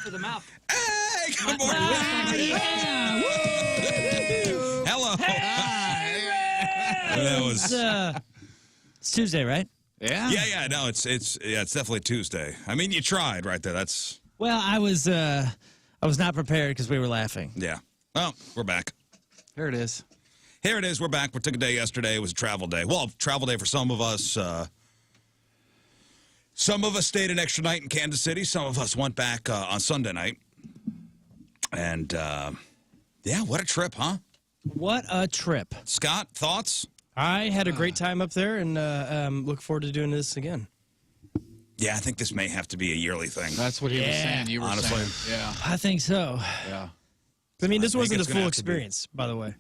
for the mouth. Hey, good morning. Yeah. Hello. Hey, That was. It's Tuesday, right? Yeah. Yeah. No, it's definitely Tuesday. I mean, you tried right there. That's. Well, I was not prepared because we were laughing. Yeah. Well, we're back. Here it is. Here it is. We're back. We took a day yesterday. It was a travel day. Well, travel day for some of us. Some of us stayed an extra night in Kansas City. Some of us went back on Sunday night. And, yeah, what a trip, huh? What a trip. Scott, thoughts? I had a great time up there and look forward to doing this again. Yeah, I think this may have to be a yearly thing. That's what he was saying. You were honestly. saying. Yeah. I think so. Yeah. I mean, this think wasn't a it's gonna full have to be. experience, by the way.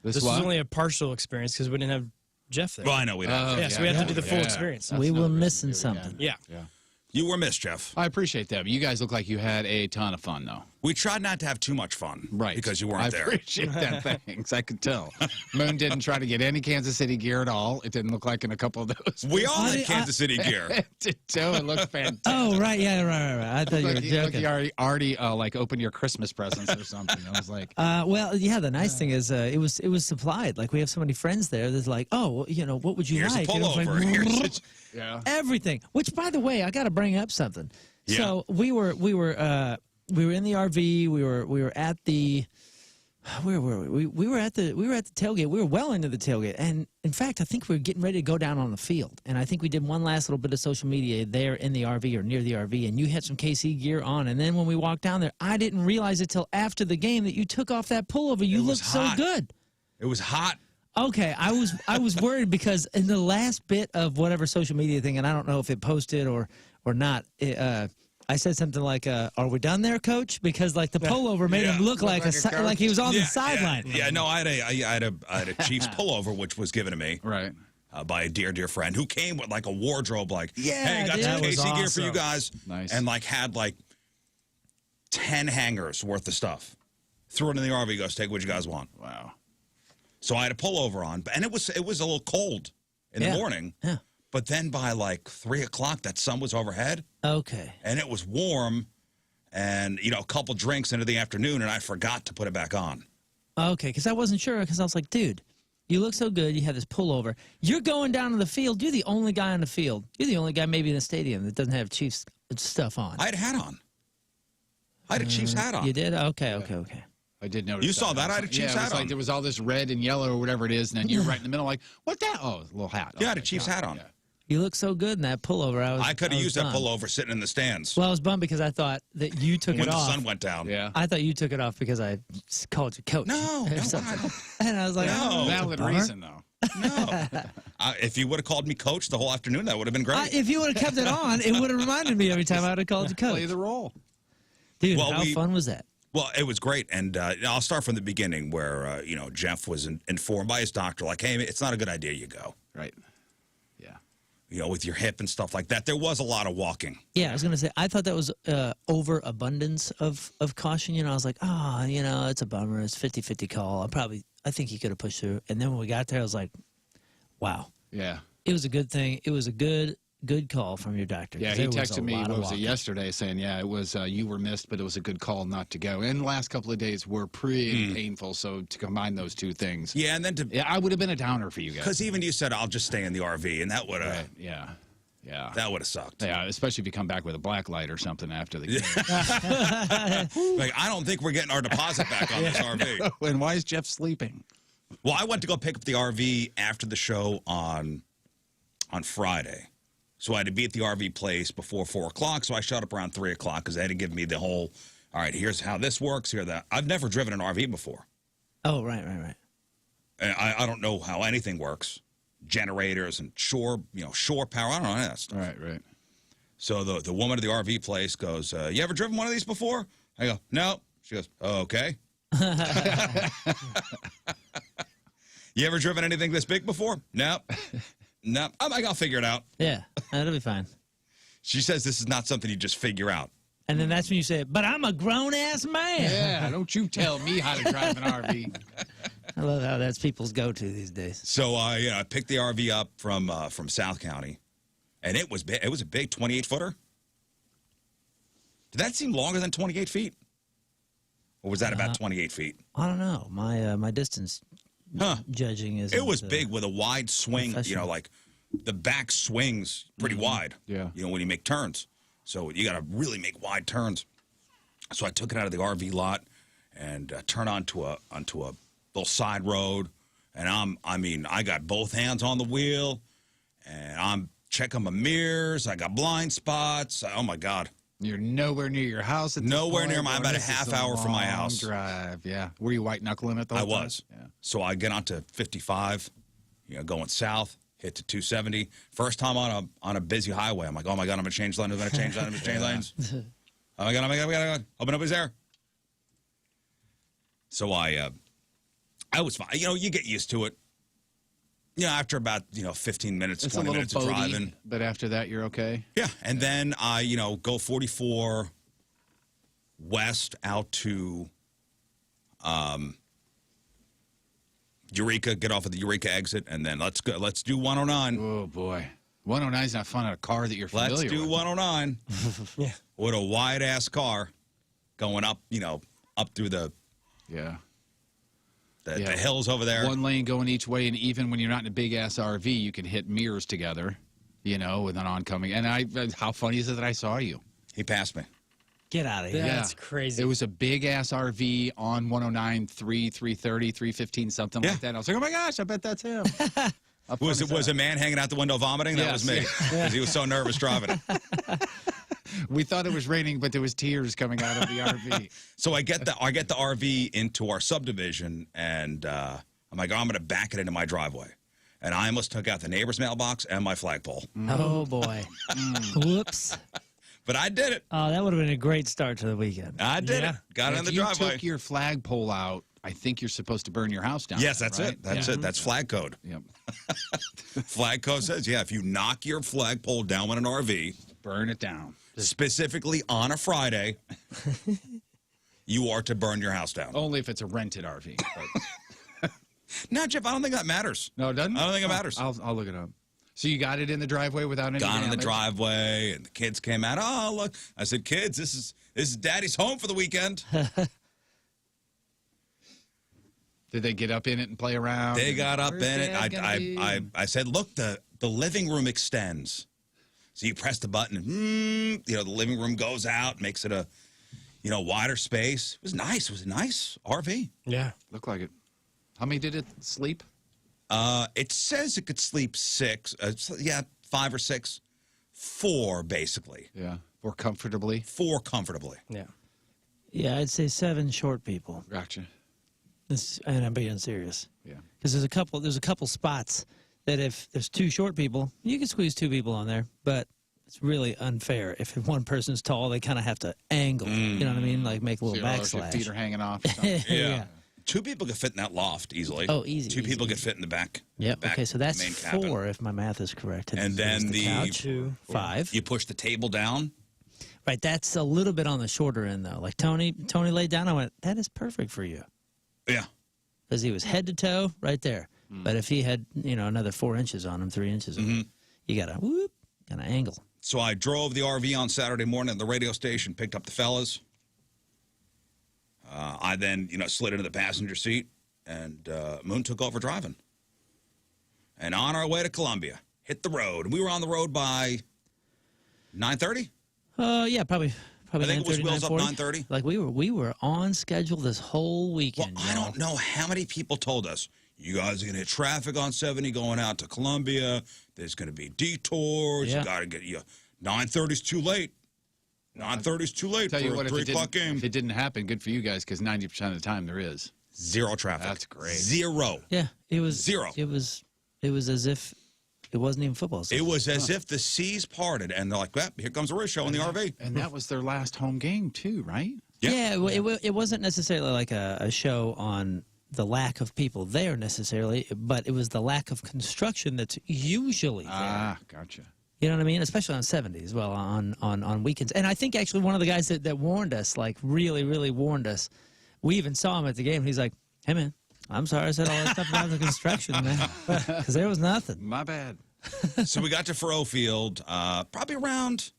This This was what? only a partial experience because we didn't have Jeff there. Well, I know we don't. yeah, so we have to do the full experience. That's We not were really missing good, something. Yeah. Yeah. You were missed, Jeff. I appreciate that. But you guys look like you had a ton of fun, though. We tried not to have too much fun. Right. Because you weren't I there. appreciate that. Thanks. I could tell. Moon didn't try to get any Kansas City gear at all. It didn't look like in a couple of those. We all had Kansas City gear. It did too. It looked fantastic. Oh, right. Yeah, right. I thought you were Like joking. you already like opened your Christmas presents or something. I was like, Well, yeah, the nice thing is it was supplied. Like, we have so many friends there that's like, oh, well, you know, what would you Here's like? a And I was like, pullover. Here's yeah. everything. Which, by the way, I got to bring up something. Yeah. So we were in the RV. We were at the where were we? We were at the tailgate. We were well into the tailgate, and in fact, I think we were getting ready to go down on the field. And I think we did one last little bit of social media there in the RV or near the RV. And you had some KC gear on. And then when we walked down there, I didn't realize it till after the game that you took off that pullover. You It was looked so hot. good. It was hot. Okay, I was worried because in the last bit of whatever social media thing, and I don't know if it posted or not, I said something like, "Are we done there, Coach?" Because like the pullover made him look like like he was on the sideline. Yeah, no, I had a Chiefs pullover which was given to me Right. by a dear friend who came with like a wardrobe, like, Yeah, hey, got dude. some That was KC gear for you awesome. guys, Nice. and like had like 10 hangers worth of stuff. Threw it in the RV. Goes, take what you guys want. Wow. So I had a pullover on, and it was a little cold in the morning. Yeah. But then by like 3 o'clock, that sun was overhead, Okay. and it was warm, and a couple drinks into the afternoon, and I forgot to put it back on. Okay, because I wasn't sure, because I was like, dude, you look so good. You have this pullover. You're going down to the field. You're the only guy on the field. You're the only guy maybe in the stadium that doesn't have Chiefs stuff on. I had a hat on. I had a Chiefs hat on. You did? Okay. I did notice. You saw that? I had a Chiefs it hat was like on. there was all this red and yellow or whatever it is, and then you're right in the middle, like, what that? Oh, a little hat. Yeah, I had a Okay, Chiefs got hat it, on. yeah. You look so good in that pullover. I could have was used that bummed. pullover sitting in the stands Well, I was bummed because I thought that you took when it the off. sun went down. Yeah. I thought you took it off because I called you coach. No, or no, something. And I was like, No. oh, Valid bummer. reason, though. No. If you would have called me coach the whole afternoon, that would have been great. If you would have kept it on, it would have reminded me every time I would have called you coach. Play the role. Dude, Well, how fun was that? Well, it was great, and I'll start from the beginning where, Jeff was informed by his doctor, like, hey, it's not a good idea you go, Right. Yeah. with your hip and stuff like that. There was a lot of walking. Yeah, I was going to say, I thought that was overabundance of caution. I was like, it's a bummer. It's 50-50 call. I think he could have pushed through. And then when we got there, I was like, wow. Yeah. It was a good thing. It was a good call from your doctor. Yeah, 'cause he there was texted a me, lot what of was it, walking. yesterday, saying, yeah, it was, you were missed, but it was a good call not to go. And the last couple of days were pretty painful, so to combine those two things. Yeah, and then Yeah, I would have been a downer for you guys. because even you said, I'll just stay in the RV, and that would have Right, yeah. Yeah. that would have sucked. Yeah, especially if you come back with a black light or something after the game. Like, I don't think we're getting our deposit back on this RV. And why is Jeff sleeping? Well, I went to go pick up the RV after the show on Friday. So I had to be at the RV place before 4 o'clock. So I showed up around 3 o'clock because they had to give me the whole, all right, here's how this works, here that. I've never driven an RV before. Oh, right. And I don't know how anything works. Generators and shore power. I don't know any of that stuff. Right. So the woman at the RV place goes, you ever driven one of these before? I go, no. She goes, oh, okay. You ever driven anything this big before? No. No. I'm like, I'll figure it out. Yeah, that'll be fine. She says this is not something you just figure out. And then that's when you say, but I'm a grown-ass man. Yeah, don't you tell me how to drive an RV. I love how that's people's go-to these days. So I picked the RV up from South County, and it was a big 28-footer. Did that seem longer than 28 feet? Or was that about 28 feet? I don't know. My distance judging is. It was big with a wide swing. You know, like the back swings pretty wide. Yeah. You know, when you make turns. So you got to really make wide turns. So I took it out of the RV lot and turned onto a little side road. And I got both hands on the wheel, and I'm checking my mirrors. I got blind spots. Oh my God. You're nowhere near your house. Nowhere near my. About a half hour from my house. Drive. Yeah. Were you white knuckling it? I was. Yeah. So I get onto 55, you know, going south. Hit to 270. First time on a busy highway. I'm like, oh my God, I'm gonna change lanes. I'm gonna change lanes. I'm gonna change lanes. Oh my God, oh my God, oh my God. Hope nobody's there. So I was fine. You know, you get used to it. You know, after about 15 minutes, It's 20 minutes of driving. But after that, you're okay. Yeah, and then I go 44 west out to Eureka, get off at the Eureka exit, and then let's go. Let's do 109. Oh boy, 109 is not fun on a car that you're familiar with. Let's do 109. Yeah, with a wide ass car going up, up through the hills over there. One lane going each way, and even when you're not in a big ass RV, you can hit mirrors together, with an oncoming. And how funny is it that I saw you? He passed me. Get out of here. that's crazy. It was a big ass RV on 109, 330, 315, something like that. And I was like, oh my gosh, I bet that's him. Was a man hanging out the window vomiting? That was me. Because he was so nervous driving it. We thought it was raining, but there was tears coming out of the RV. So I get the RV into our subdivision, and I'm like, I'm going to back it into my driveway. And I almost took out the neighbor's mailbox and my flagpole. Oh, boy. Whoops. But I did it. Oh, that would have been a great start to the weekend. I did it. Got it in the driveway. If you took your flagpole out, I think you're supposed to burn your house down. Yes, that's right? it. That's it. That's flag code. Yep. Flag code says, if you knock your flagpole down with an RV, burn it down. Specifically on a Friday, you are to burn your house down. Only if it's a rented RV. But... No, Jeff, I don't think that matters. No, it doesn't? I don't think it matters. I'll look it up. So you got it in the driveway without any Gone in the damage? driveway, and the kids came out. Oh, look. I said, kids, this is Daddy's home for the weekend. Did they get up in it and play around? They got up in it. I said, look, the living room extends. So you press the button, and the living room goes out, makes it a wider space. It was nice. It was a nice RV. Yeah. Looked like it. How many did it sleep? It says it could sleep 6. 5 or 6. 4, basically. Yeah. Or comfortably? 4 comfortably. Yeah. Yeah, I'd say 7 short people. Gotcha. And I'm being serious. Yeah. Because there's a couple spots that if there's 2 short people, you can squeeze 2 people on there, but it's really unfair. If one person's tall, they kind of have to angle. You know what I mean? Like make a little backslash. Your feet are hanging off. Or something. Yeah. 2 people could fit in that loft easily. Oh, easy. 2 people could fit in the back. Yep. Back Okay, so that's main 4 cabin. if my math is correct. And then the couch, 2, 5. You push the table down. Right, that's a little bit on the shorter end though. Like Tony laid down. I went, that is perfect for you. Yeah. Because he was head to toe right there. But if he had another 4 inches on him, 3 inches on him, you gotta angle. So I drove the RV on Saturday morning at the radio station, picked up the fellas. I then slid into the passenger seat. And Moon took over driving. And on our way to Columbia, hit the road. We were on the road by 9:30. Yeah, probably. I think it was 9:30, wheels up 9:40. 9:30. Like we were on schedule this whole weekend. Well, I don't know how many people told us you guys are gonna hit traffic on 70 going out to Columbia. There's gonna be detours. Yeah. You gotta get 9:30's too late. 9:30's too late for a 3 o'clock game. If it didn't happen, good for you guys because 90% of the time there is. 0 traffic. That's great. 0. Yeah, it was 0. It was as if it wasn't even football season. It was as if the seas parted, and they're like, well, here comes the Rizz Show in the RV. And that was their last home game, too, right? Yeah, it wasn't necessarily like a show on the lack of people there necessarily, but it was the lack of construction that's usually there. Ah, gotcha. You know what I mean? Especially on 70 as well, on weekends. And I think actually one of the guys that warned us, like really, really warned us, we even saw him at the game. And he's like, hey, man, I'm sorry I said all that stuff about the construction, man. Because there was nothing. My bad. So we got to Faroe Field probably around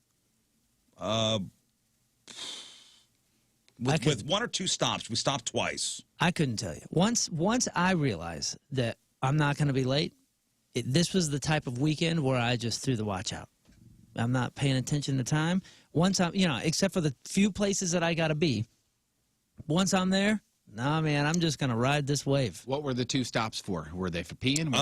With one or two stops. We stopped twice. I couldn't tell you. Once I realized that I'm not going to be late, this was the type of weekend where I just threw the watch out. I'm not paying attention to time. Once I'm, except for the few places that I got to be, once I'm there, nah, man, I'm just going to ride this wave. What were the two stops for? Were they for peeing? Were they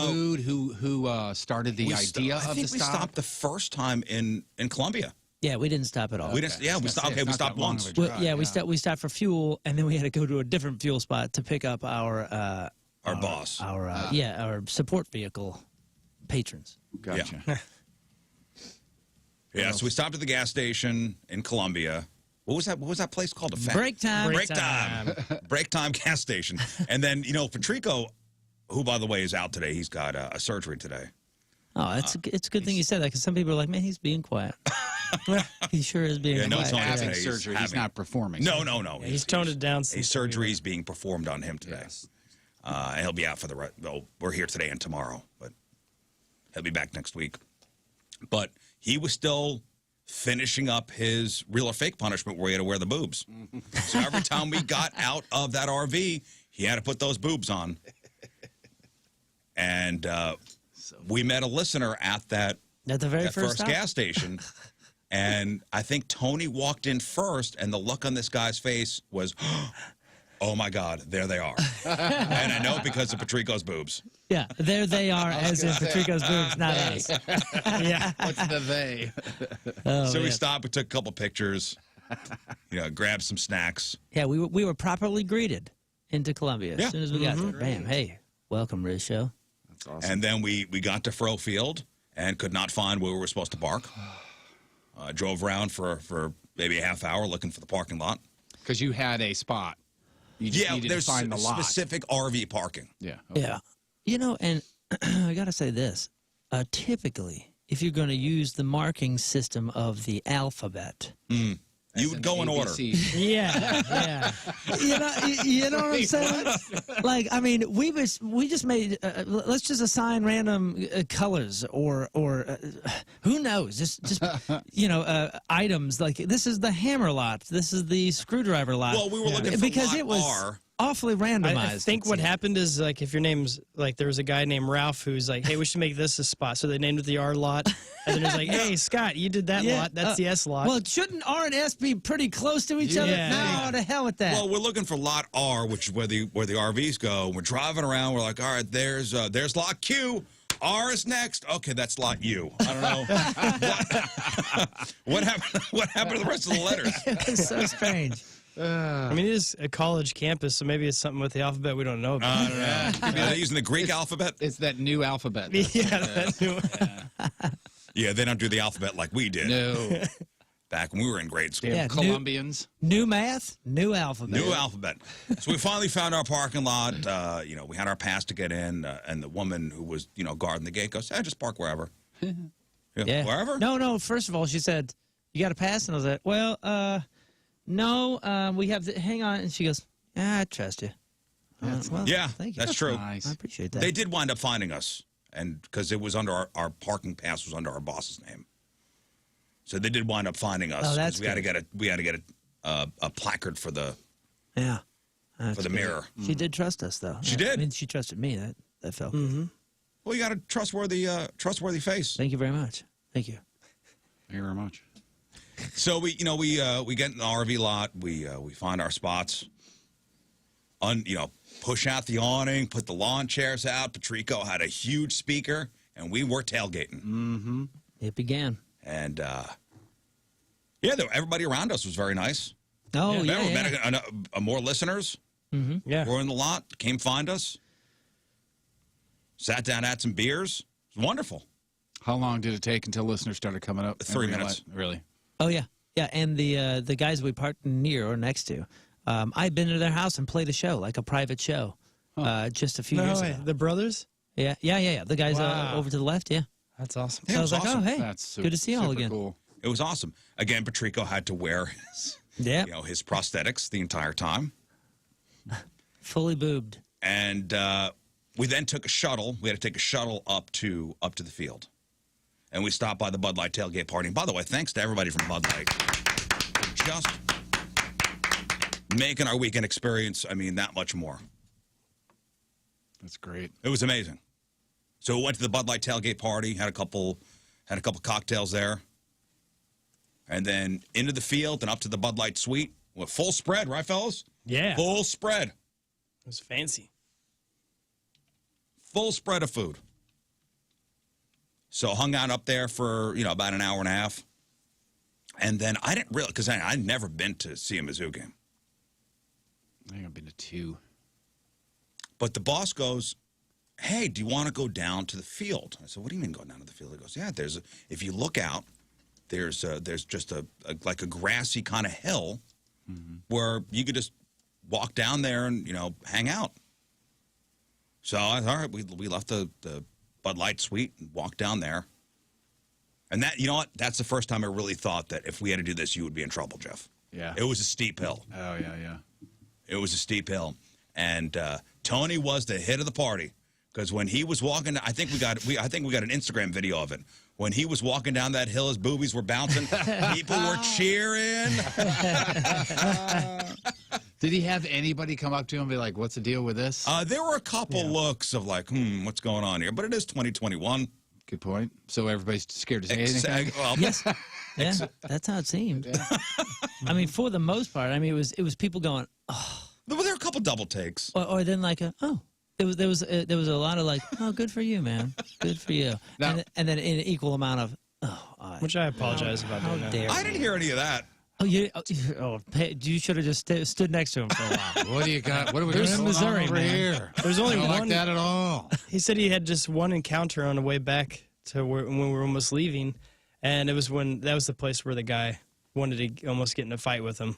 for food? Who started the idea of the stop? I think we stopped the first time in Columbia. Yeah, we didn't stop at all. We didn't. Yeah, we stopped. Okay, we stopped once. We stopped for fuel, and then we had to go to a different fuel spot to pick up our boss, our support vehicle patrons. Gotcha. Yeah, so we stopped at the gas station in Columbia. What was that place called? Break time. Break time. Break time gas station. And then, Patrico, who, by the way, is out today. He's got a surgery today. Oh, it's a good thing you said that, because some people are like, man, he's being quiet. He sure is being quiet. No, it's not having surgery. He's not performing. No. Yeah, he's toned it down. A surgery is being performed on him today. Yes. And he'll be out for the rest. Well, we're here today and tomorrow, but he'll be back next week. But he was still finishing up his real or fake punishment where he had to wear the boobs. So every time we got out of that RV, he had to put those boobs on. And we met a listener at the very first gas station. And I think Tony walked in first, and the look on this guy's face was, oh, my God, there they are. And I know because of Patrico's boobs. Yeah, there they are, as in Patrico's boobs, not us. Yeah. What's the they? So we stopped, we took a couple pictures, grabbed some snacks. Yeah, we were properly greeted into Columbia as soon as we got there. Bam, hey, welcome, Rizz Show. That's awesome. And then we got to Fro Field and could not find where we were supposed to park. Drove around for maybe a half hour looking for the parking lot. Because you had a spot. You just needed to find the lot. Specific RV parking. Yeah. Okay. Yeah. And I got to say this. Typically, if you're going to use the marking system of the alphabet, you would go in order. Yeah. You know what I'm saying? Like, I mean, we just made. Let's just assign random colors or who knows? Just items like this is the hammer lot. This is the screwdriver lot. Well, we were looking for because lot it was R. Awfully randomized. I think what happened is, like, if your name's, like, there was a guy named Ralph who's like, hey, we should make this a spot. So they named it the R lot. And then it was like, hey, Scott, you did that lot. That's the S lot. Well, shouldn't R and S be pretty close to each other? No, to hell with that. Well, we're looking for lot R, which is where the RVs go. We're driving around. We're like, all right, there's lot Q. R is next. Okay, that's lot U. I don't know. What happened to the rest of the letters? It's so strange. I mean, it is a college campus, so maybe it's something with the alphabet we don't know about. I don't know. Maybe they're using the Greek alphabet? It's that new alphabet. Yeah, they don't do the alphabet like we did. No. Back when we were in grade school. Yeah, Colombians. New math, new alphabet. New alphabet. So we finally found our parking lot. We had our pass to get in, and the woman who was, guarding the gate goes, just park wherever. Wherever? No. First of all, she said, you got a pass? And I was like, well, no, we have to hang on. And she goes, I trust you. Thank you. That's true. Nice. I appreciate that. They did wind up finding us, and because it was under our parking pass was under our boss's name, so they did wind up finding us. Oh, that's we had to get a placard for the mirror. She did trust us, though. She did. I mean, she trusted me. That felt good. Well, you got a trustworthy face. Thank you very much. Thank you. Thank you very much. So we get in the RV lot. We find our spots. Push out the awning, put the lawn chairs out. Patrico had a huge speaker, and we were tailgating. Mm-hmm. It began. And everybody around us was very nice. Oh, We met more listeners. Mm-hmm. Yeah, were in the lot, came find us, sat down, had some beers. It was wonderful. How long did it take until listeners started coming up? 3 minutes. Really? Oh, yeah. Yeah, and the guys we parked near or next to, I'd been to their house and played a show, like a private show, just a few years ago. The brothers? Yeah. The guys over to the left, That's awesome. So I was like, awesome. oh, hey, That's good to see you all again. Cool. It was awesome. Again, Patrico had to wear his, his prosthetics the entire time. Fully boobed. And we then took a shuttle. We had to take a shuttle up to the field. And we stopped by the Bud Light tailgate party. And by the way, thanks to everybody from Bud Light. just making our weekend experience, I mean, that much more. That's great. It was amazing. So we went to the Bud Light tailgate party, had a couple cocktails there, and then into the field and up to the Bud Light suite with full spread, right, fellas? Yeah. Full spread. It was fancy. Full spread of food. So hung out up there for, about an hour and a half. And then I didn't really, because I'd never been to see a Mizzou game. I think I've been to 2. But the boss goes, hey, do you want to go down to the field? I said, what do you mean go down to the field? He goes, yeah, if you look out, there's just a grassy kind of hill where you could just walk down there and, hang out. So I thought, all right, we left the Bud Light suite and walked down there. And that, you know what? That's the first time I really thought that if we had to do this, you would be in trouble, Jeff. Yeah. It was a steep hill. Oh, yeah. It was a steep hill. And Tony was the hit of the party because when he was walking, I think we got an Instagram video of it. When he was walking down that hill, his boobies were bouncing. People were cheering. Did he have anybody come up to him and be like, what's the deal with this? There were a couple looks of like, what's going on here? But it is 2021. Good point. So everybody's scared to say anything? Well, Yes. Yeah, that's how it seemed. Yeah. I mean, for the most part, I mean, it was people going, oh. There were a couple double takes. Or then like, oh. There was a lot of like, oh, good for you, man. Good for you. Now, and then an equal amount of, Which I apologize about how doing that. dare I didn't hear any of that. you should have just stood next to him for a while. what do you got? What are we There's doing Missouri, over man. here? There's only I don't one. like that at all. He said he had just one encounter on the way back to when we were almost leaving, and it was that was the place where the guy wanted to almost get in a fight with him.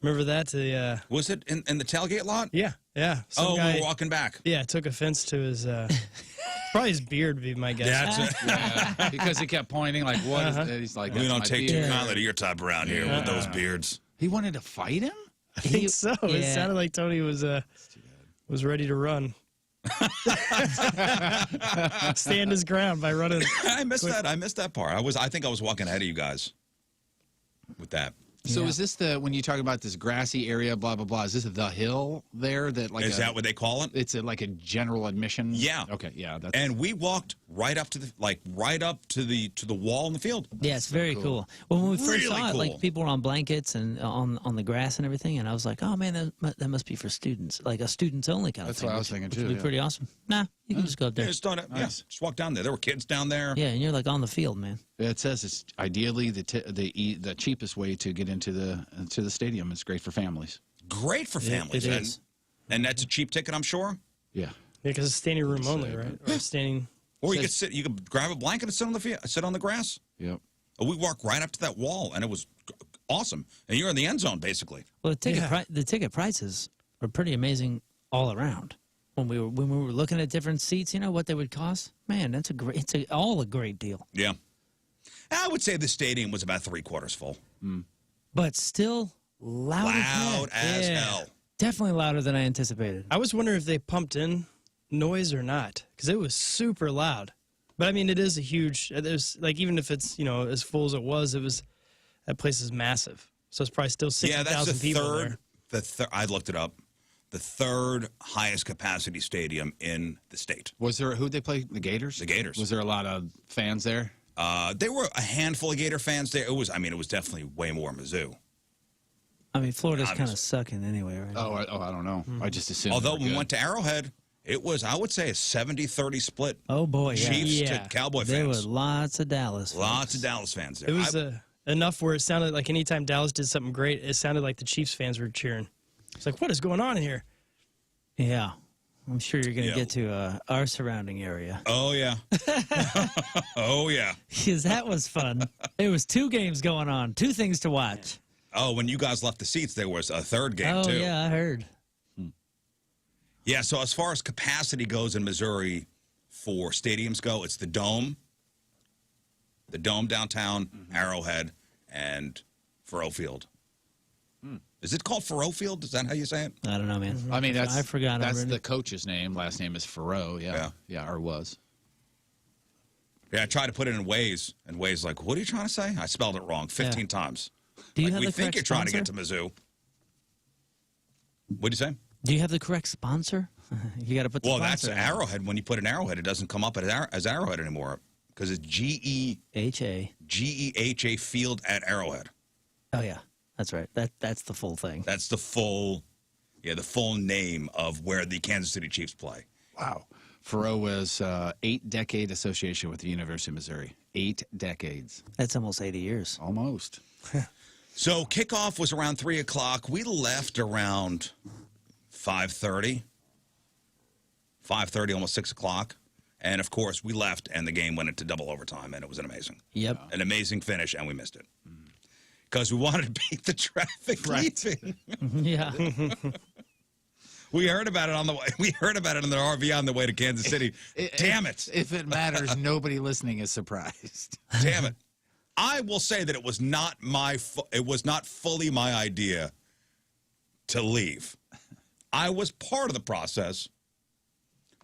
Remember that? Was it in the tailgate lot? Yeah. Some We guy, were walking back. Yeah, took offense to his, probably his beard would be my guess. That's it. Yeah, because he kept pointing like, what is that? He's like, We that's don't my take beard. too kindly to your type around here with those beards. He wanted to fight him? I think so. It Yeah. sounded like Tony was ready to run. Stand his ground by running. I missed that. I missed that part. I think I was walking ahead of you guys with that. So Yeah. is this when you talk about this grassy area, blah, blah, blah, is this the hill there that like Is that what they call it? it's like a general admission? Yeah. Okay, yeah. That's, And we walked right up to the wall in the field. Yeah, it's very cool. When we first Really saw it, cool. like people were on blankets and on the grass and everything, and I was like, oh man, that must be for students, like a students only kind of That's thing. what I was thinking, which too, would be yeah. pretty awesome. Nah, you can just go up there. Yeah, just walk down there. There were kids down there. Yeah, and you're like on the field, man. it says it's ideally the cheapest way to get into the stadium. It's great for families. Great for families. it is. And that's a cheap ticket, I'm sure. Yeah. Yeah, because it's standing room only, right? Or standing. Or you could sit. You could grab a blanket and sit on the grass. Yep. We walked right up to that wall, and it was awesome. And you're in the end zone, basically. Well, Yeah. the ticket prices are pretty amazing all around. When we were looking at different seats, what they would cost. Man, it's all a great deal. Yeah. I would say the stadium was about 3/4 full. But still loud Loud as Yeah. hell. Definitely louder than I anticipated. I was wondering if they pumped in noise or not, because it was super loud. But I mean, it is a huge. There's like even if it's as full as it was, that place is massive. So it's probably still Yeah, that's 60,000 the people third. there. I looked it up. The third highest capacity stadium in the state. Was there who'd they play? The Gators? The Gators. Was there a lot of fans there? There were a handful of Gator fans there. It was definitely way more Mizzou. I mean, Florida's kind of Obviously. sucking anyway, right? Oh, I don't know. I just assumed. Although they were we good. went to Arrowhead, it was, I would say, a 70-30 split. Oh boy, yeah. Chiefs Yeah. to Cowboy There were fans. lots of Dallas fans. Lots of Dallas fans there. It was enough where it sounded like anytime Dallas did something great, it sounded like the Chiefs fans were cheering. It's like, what is going on in here? Yeah. I'm sure you're going to Yeah. get to our surrounding area. Oh, yeah. Oh, yeah. Because that was fun. There was 2 games going on, 2 things to watch. Oh, when you guys left the seats, there was a third game, Oh, too. yeah, I heard. Yeah, so as far as capacity goes in Missouri for stadiums go, it's the Dome downtown, Arrowhead, and Faroe Field. Is it called Faroe Field? Is that how you say it? I don't know, man. I mean, I forgot That's already. the coach's name. Last name is Faroe. Yeah, or was. Yeah, I tried to put it in Waze, and Waze like, what are you trying to say? I spelled it wrong 15 times. Do you Like, have we the think correct you're trying to sponsor? get to Mizzou. What'd you say? Do you have the correct sponsor? You got to put the Well, that's sponsor in. Arrowhead. When you put an Arrowhead, it doesn't come up as Arrowhead anymore because it's GEHA Field at Arrowhead. Oh yeah, that's right. That's the full thing. That's the full name of where the Kansas City Chiefs play. Wow. Faroe was 8-decade association with the University of Missouri. 8 decades. That's almost 80 years. Almost. So kickoff was around 3 o'clock. We left around 5:30, almost 6 o'clock. And, of course, we left, and the game went into double overtime, and it was amazing. Yep. An amazing finish, and we missed it. Because we wanted to beat the traffic leaving. Yeah. We heard about it on the way. We heard about it in the RV on the way to Kansas City. Damn it. If it matters, nobody listening is surprised. Damn it. I will say that it was not fully my idea to leave. I was part of the process,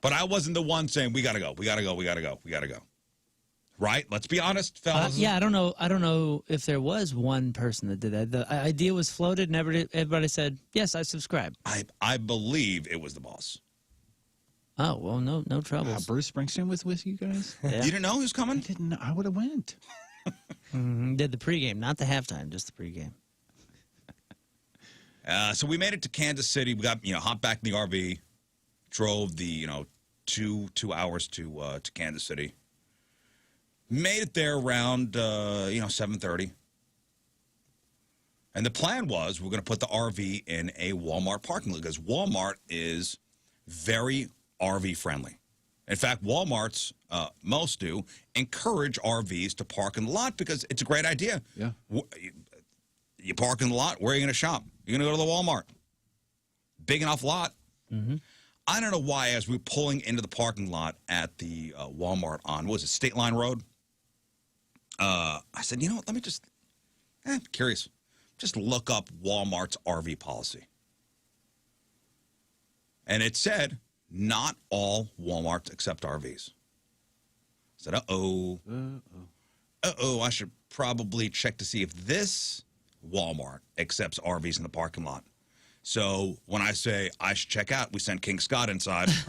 but I wasn't the one saying, we got to go, we got to go, we got to go, we got to go. Right? Let's be honest, fellas. Yeah, I don't know if there was one person that did that. The idea was floated, and everybody said, yes, I subscribe. I believe it was the boss. Oh, well, no trouble. Bruce Springsteen was with you guys? Yeah. You didn't know who was coming? I didn't know. I would have went. Did the pregame, not the halftime, just the pregame. So we made it to Kansas City. We got, hopped back in the RV, drove the, 2 hours to Kansas City. Made it there around, 7:30. And the plan was we're going to put the RV in a Walmart parking lot because Walmart is very RV friendly. In fact, Walmart's, most do, encourage RVs to park in the lot because it's a great idea. Yeah. You park in the lot, where are you going to shop? You're going to go to the Walmart. Big enough lot. Mm-hmm. I don't know why, as we were pulling into the parking lot at the Walmart on, what was it, State Line Road? I said, let me just, curious, just look up Walmart's RV policy. And it said, not all Walmarts accept RVs. I said, uh-oh, I should probably check to see if this Walmart accepts RVs in the parking lot. So when I say I should check out, we send King Scott inside. Of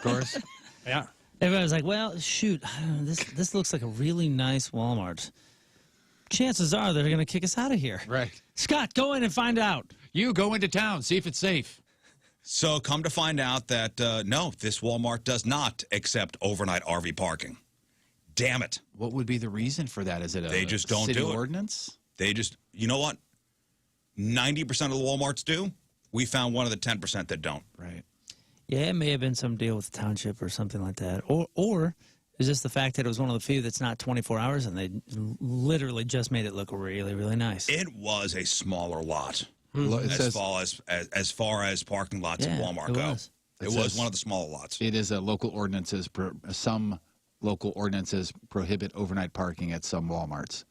course. Yeah. Everybody was like, well, shoot, this looks like a really nice Walmart. Chances are they're going to kick us out of here. Right. Scott, go in and find out. You go into town, see if it's safe. So come to find out that, no, this Walmart does not accept overnight RV parking. Damn it. What would be the reason for that? Is it a They just don't city do it. ordinance? They just, you know what? 90% of the Walmarts do. We found one of the 10% that don't. Right. Yeah, it may have been some deal with the township or something like that. Or is this the fact that it was one of the few that's not 24 hours and they literally just made it look really, really nice? It was a smaller lot It says as far as parking lots at Walmart it go. was. It was one of the smaller lots. it is a local ordinances. Some local ordinances prohibit overnight parking at some Walmarts.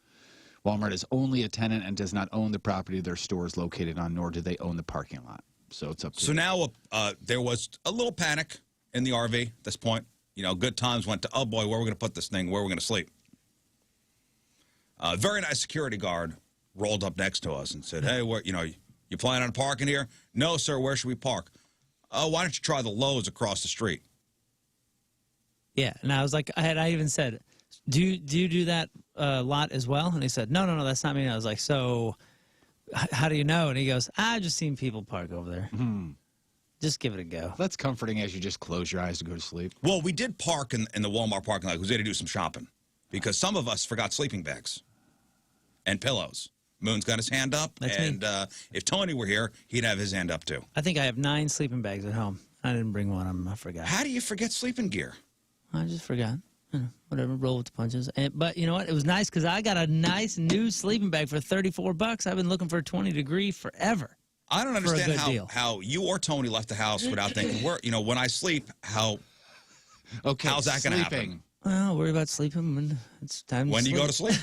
Walmart is only a tenant and does not own the property their store is located on, nor do they own the parking lot. So it's up to So now there was a little panic in the RV at this point. Good times went to, oh, boy, where are we going to put this thing? Where are we going to sleep? A very nice security guard rolled up next to us and said, hey, you planning on parking here? No, sir, where should we park? Oh, why don't you try the Lowe's across the street? Yeah, and I was like, I even said, do you do that lot as well? And he said, no, that's not me. And I was like, so how do you know? And he goes, I've just seen people park over there. Just give it a go. That's comforting as you just close your eyes to go to sleep. Well, we did park in the Walmart parking lot because we had to do some shopping because some of us forgot sleeping bags and pillows. Moon's got his hand up, That's and me. If Tony were here, he'd have his hand up too. I think I have 9 sleeping bags at home. I didn't bring one of them. I forgot. How do you forget sleeping gear? I just forgot. Whatever, roll with the punches. But you know what? It was nice because I got a nice new sleeping bag for $34. I've been looking for a 20-degree forever. I don't For a understand good deal. how you or Tony left the house without thinking, when I sleep, how's that going to happen? Well, worry about sleeping when it's time to When sleep. you go to sleep?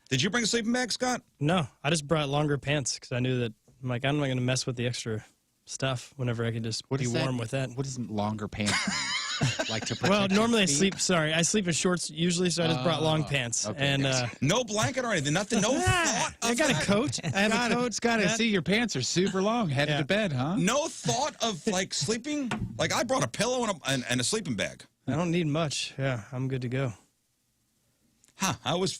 Did you bring a sleeping bag, Scott? No, I just brought longer pants because I knew that I'm not going to mess with the extra stuff whenever I can just be warm with that. What does longer pants mean? Like to protect Well, your normally I feet? sleep. Sorry, I sleep in shorts usually, so I just brought long pants. okay, And gotcha. No blanket or anything. Nothing. No thought. I Of got that. a coat. I have a coat. Scott, I That- see your pants are super long. Headed Yeah. to bed, huh? No thought of like sleeping. Like I brought a pillow and a sleeping bag. I don't need much. Yeah, I'm good to go. Huh? I was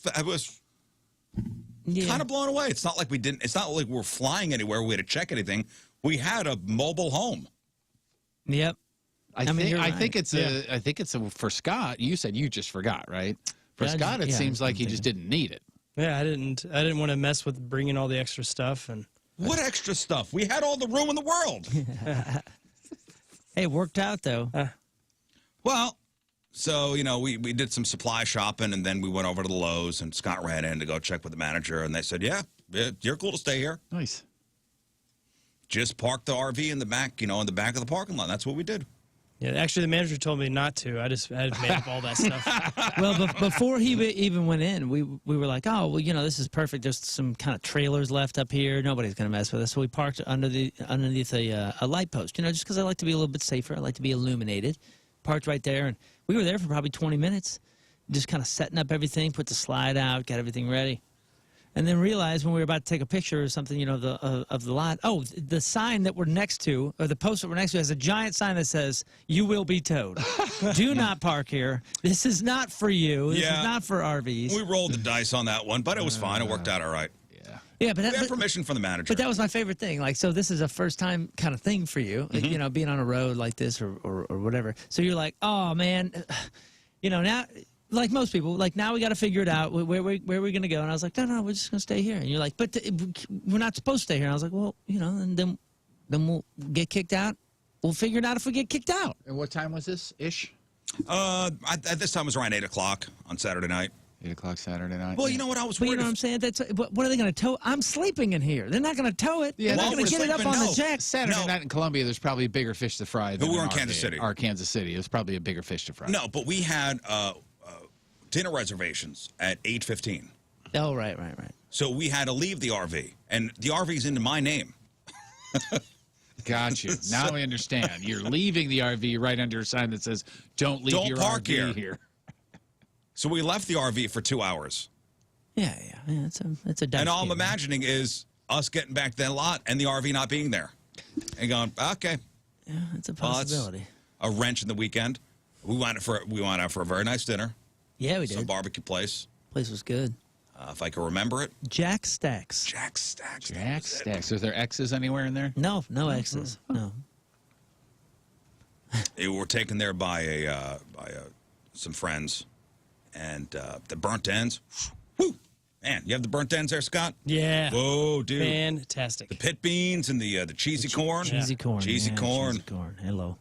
Yeah. kind of blown away. It's not like we didn't. It's not like we're flying anywhere. We had to check anything. We had a mobile home. Yep. I mean, think you're I right. think it's a I think it's a for Scott. You said you just forgot, right? For Yeah, I Scott, just- it yeah, seems like I'm he just didn't need it. Yeah, I didn't want to mess with bringing all the extra stuff. And What extra stuff? We had all the room in the world. Hey, it worked out though. Well, so, you know, we did some supply shopping, and then we went over to the Lowe's, and Scott ran in to go check with the manager, and they said, yeah, you're cool to stay here. Nice. Just park the RV in the back, you know, in the back of the parking lot. That's what we did. yeah, actually, the manager told me not to. I made up all that stuff. Well, before he even went in, we were like, oh, well, you know, this is perfect. There's some kind of trailers left up here. Nobody's going to mess with us. So we parked underneath a light post, you know, just because I like to be a little bit safer. I like to be illuminated. Parked right there, and we were there for probably 20 minutes, just kind of setting up everything, put the slide out, got everything ready. And then realized when we were about to take a picture or something, you know, of the lot, oh, the sign that we're next to, or the post that we're next to, has a giant sign that says, "You will be towed. Do not park here. This is not for you. This Yeah. is not for RVs." We rolled the dice on that one, but it was fine. It worked out all right. Yeah. Yeah, but We had that, permission from the manager. but that was my favorite thing. Like, so this is a first time kind of thing for you, you know, being on a road like this or whatever. So you're like, oh man, you know, now, like most people, like now we got to figure it out. Where are we going to go? And I was like, no, we're just going to stay here. And you're like, but we're not supposed to stay here. And I was like, well, you know, and then we'll get kicked out. We'll figure it out if we get kicked out. And what time was this ish? At this time it was around 8 o'clock on Saturday night. 8 o'clock Saturday night. Well, you know what? I was But you worried. know what I'm saying? That's what are they going to tow? I'm sleeping in here. They're not going to tow it. Yeah, They're not well, going to we're get it up sleeping, on no. the jack. Saturday No. night in Columbia, there's probably bigger fish to fry than we were in our Kansas day. City. Or Kansas City. It was probably a bigger fish to fry. No, but we had dinner reservations at 8:15. Oh, right. So we had to leave the RV, and the RV's into my name. Got you. Now I understand. You're leaving the RV right under a sign that says, "Don't leave Don't your park RV here." here." So we left the RV for 2 hours. Yeah. It's a dice And all I'm game, man. imagining is us getting back to that lot and the RV not being there. And going, okay, Yeah, it's a well, that's possibility. a wrench in the weekend. We went out for a very nice dinner. Yeah, we Some did. barbecue place. Place was good. If I can remember it. Jack Stacks. Jack Stacks. that Jack was it. Stacks. Is there X's anywhere in there? No X's. No. We were taken there by some friends, and the burnt ends. Whew. Man, you have the burnt ends there, Scott? Yeah. Whoa, dude. Fantastic. The pit beans and the cheesy corn. Cheesy corn. Cheesy yeah, corn. Cheesy corn. Hello.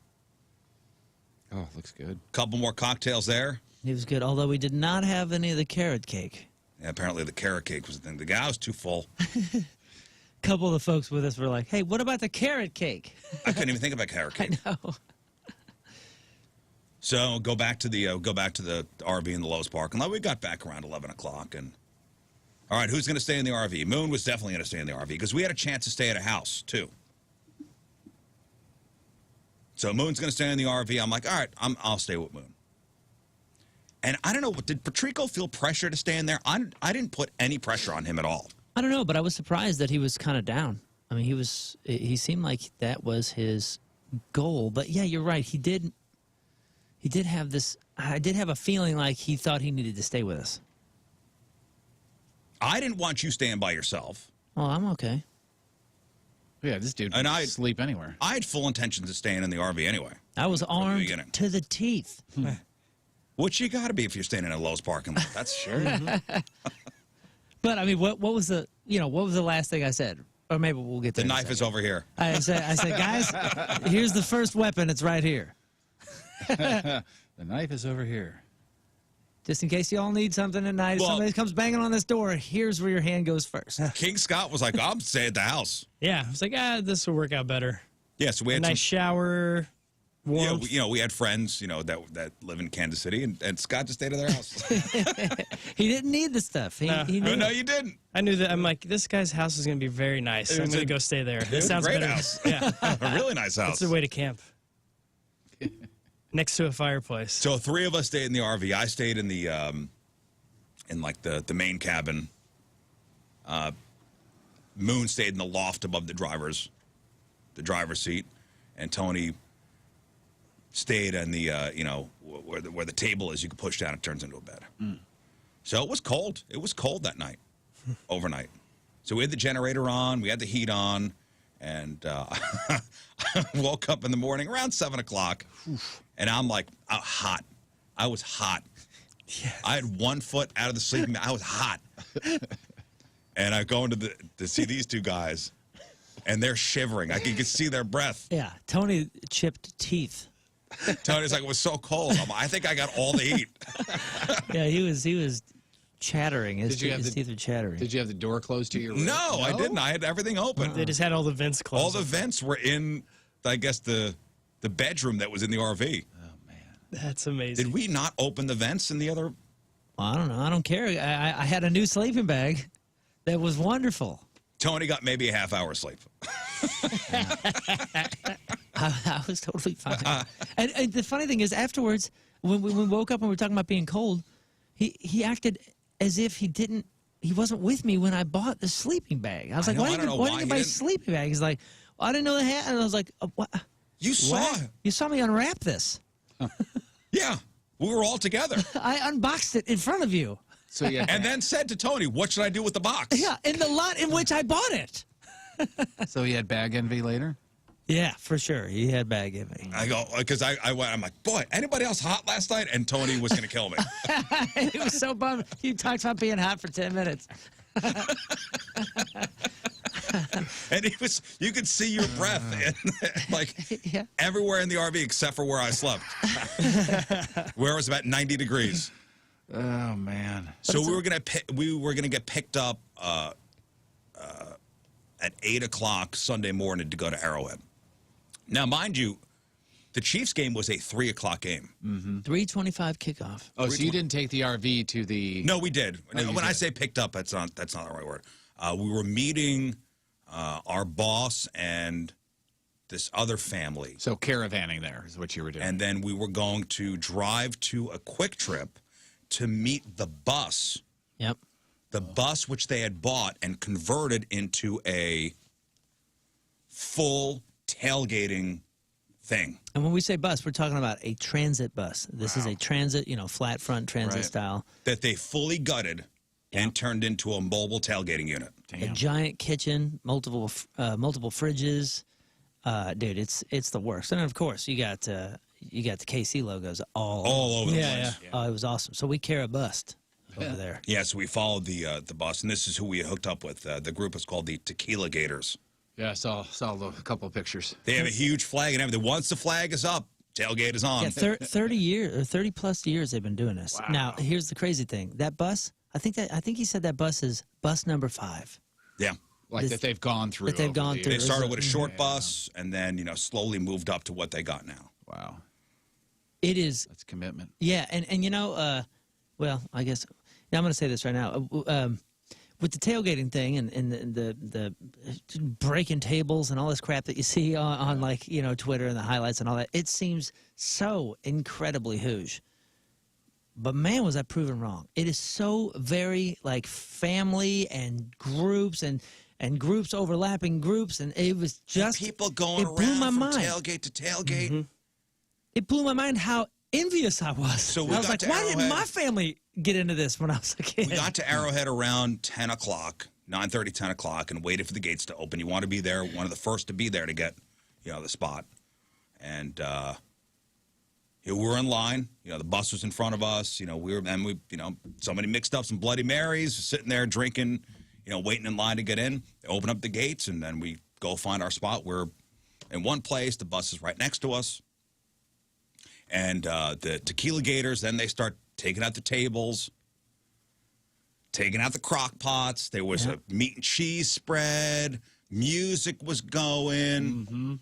Oh, looks good. Couple more cocktails there. It was good, although we did not have any of the carrot cake. Yeah, apparently the carrot cake was the thing. The guy was too full. A couple of the folks with us were like, hey, what about the carrot cake? I couldn't even think about carrot cake. No. So go back to the RV in the Lowe's parking lot. We got back around 11 o'clock, and all right, who's going to stay in the RV? Moon was definitely going to stay in the RV because we had a chance to stay at a house too. So Moon's going to stay in the RV. I'm like, all right, I'll stay with Moon. And I don't know, did Patrico feel pressure to stay in there? I didn't put any pressure on him at all. I don't know, but I was surprised that he was kind of down. I mean, he seemed like that was his goal. But yeah, you're right. He did have this, I did have a feeling like he thought he needed to stay with us. I didn't want you staying by yourself. Oh, I'm okay. Yeah, this dude And can sleep anywhere. I had full intentions of staying in the RV anyway. I was the armed beginning. to the teeth. Which you got to be if you're staying in a Lowe's parking lot. That's sure. But I mean, what was the last thing I said? Or maybe we'll get The there. in a knife is second. over here. I said, guys, here's the first weapon. It's right here. The knife is over here. Just in case you all need something at night. If Well- somebody comes banging on this door, here's where your hand goes first. King Scott was like, I'm staying at the house. Yeah. I was like, this will work out better. Yeah, so we A had nice shower. yeah, Warmth. we had friends, that live in Kansas City, and Scott just stayed at their house. He didn't need the stuff. He no, knew. no, you didn't. I knew that. I'm like, this guy's house is going to be very nice. I'm was going a- to go stay there. was This a sounds great better. house. Yeah. A really nice house. It's the way to camp. Next to a fireplace. So 3 of us stayed in the RV. I stayed in the the main cabin. Moon stayed in the loft above the driver's seat, and Tony stayed in the where the table is. You can push down, it turns into a bed. So it was cold. It was cold that night, overnight. So we had the generator on, we had the heat on, and I woke up in the morning around 7 o'clock, and I'm like, hot. I was hot. Yes. I had 1 foot out of the sleeping bag. I was hot. And I go into to see these 2 guys, and they're shivering. I can see their breath. Yeah, Tony chipped teeth. Tony's like, it was so cold. I think I got all the heat. Yeah, he was chattering. His teeth were chattering. Did you have the door closed to your room? No, I didn't. I had everything open. They just had all the vents closed. All the vents were in, I guess, the bedroom that was in the RV. Oh, man. That's amazing. Did we not open the vents in the other? Well, I don't know. I don't care. I had a new sleeping bag that was wonderful. Tony got maybe a half hour sleep. I was totally fine. And the funny thing is, afterwards, when we woke up and we were talking about being cold, he acted as if he wasn't with me when I bought the sleeping bag. I was like, why didn't you buy a sleeping bag? He's like, well, I didn't know they had. And I was like, what? You saw it. You saw me unwrap this. Yeah, we were all together. I unboxed it in front of you. So yeah, And then said to Tony, what should I do with the box? Yeah, in the lot in which I bought it. so he had bag envy later? Yeah, for sure. He had bag envy. I go, because I'm like, boy, anybody else hot last night? And Tony was going to kill me. He was so bummed. You talked about being hot for 10 minutes. And you could see your breath like everywhere in the RV except for where I slept, where it was about 90 degrees. Oh man! So we were gonna get picked up at 8 o'clock Sunday morning to go to Arrowhead. Now, mind you, the Chiefs game was a 3 o'clock game. 3:25 kickoff. Oh, so you didn't take the RV to the? No, we did. Oh, when I say picked up, that's not the right word. We were meeting our boss and this other family. So caravanning there is what you were doing. And then we were going to drive to a Quick Trip to meet the bus. Yep. The bus which they had bought and converted into a full tailgating thing. And when we say bus, we're talking about a transit bus. This is a transit, flat front transit style. That they fully gutted and turned into a mobile tailgating unit. A giant kitchen, multiple fridges. Dude, it's the worst. And of course, you got the KC logos all over the place. Yeah. Oh, it was awesome. So we carry a bust over there. Yeah, so we followed the bus, and this is who we hooked up with. The group is called the Tequila Gators. Yeah, I saw a couple of pictures. They have a huge flag and everything. Once the flag is up, tailgate is on. Yeah, 30 years or 30 plus years they've been doing this. Wow. Now, here's the crazy thing. That bus, I think he said that bus is bus number 5. Yeah. Like that they've gone through. That they've gone through. They started with a short bus and then, slowly moved up to what they got now. Wow. It is. That's commitment. Yeah, and well, I guess I'm going to say this right now. With the tailgating thing and the breaking tables and all this crap that you see on Twitter and the highlights and all that, it seems so incredibly Hooshe. But man, was I proven wrong. It is so very like family and groups and groups overlapping groups, and it was just people going it blew around my from mind. tailgate to tailgate. Mm-hmm. It blew my mind how envious I was. So I was like, why didn't my family get into this when I was a kid? We got to Arrowhead around 10 o'clock, 9:30, 10 o'clock, and waited for the gates to open. You want to be there, one of the first to be there to get, the spot. And we were in line. The bus was in front of us. Somebody mixed up some Bloody Marys, sitting there drinking, waiting in line to get in. They open up the gates, and then we go find our spot. We're in one place. The bus is right next to us. And the Tequila Gators, then they start taking out the tables, taking out the crock pots. There was a meat and cheese spread. Music was going. Mm-hmm.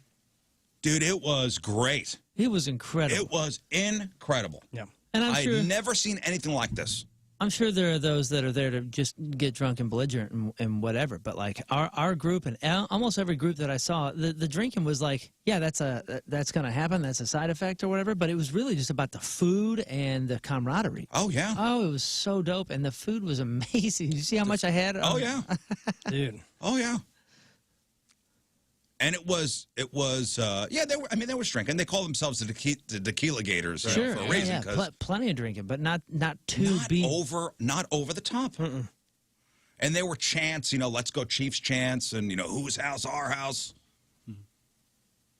Dude, it was great. It was incredible. It was incredible. Yeah. And I'd never seen anything like this. I'm sure there are those that are there to just get drunk and belligerent and whatever. But like our group and almost every group that I saw, the drinking was like, yeah, that's going to happen. That's a side effect or whatever. But it was really just about the food and the camaraderie. Oh, yeah. Oh, it was so dope. And the food was amazing. You see how much I had? Oh, yeah. Dude. Oh, yeah. And it was, yeah, they were drinking. They call themselves the tequila gators Sure, for a reason. Plenty of drinking, but not Not over the top. And there were chants, let's go Chiefs chants, and, whose house, our house.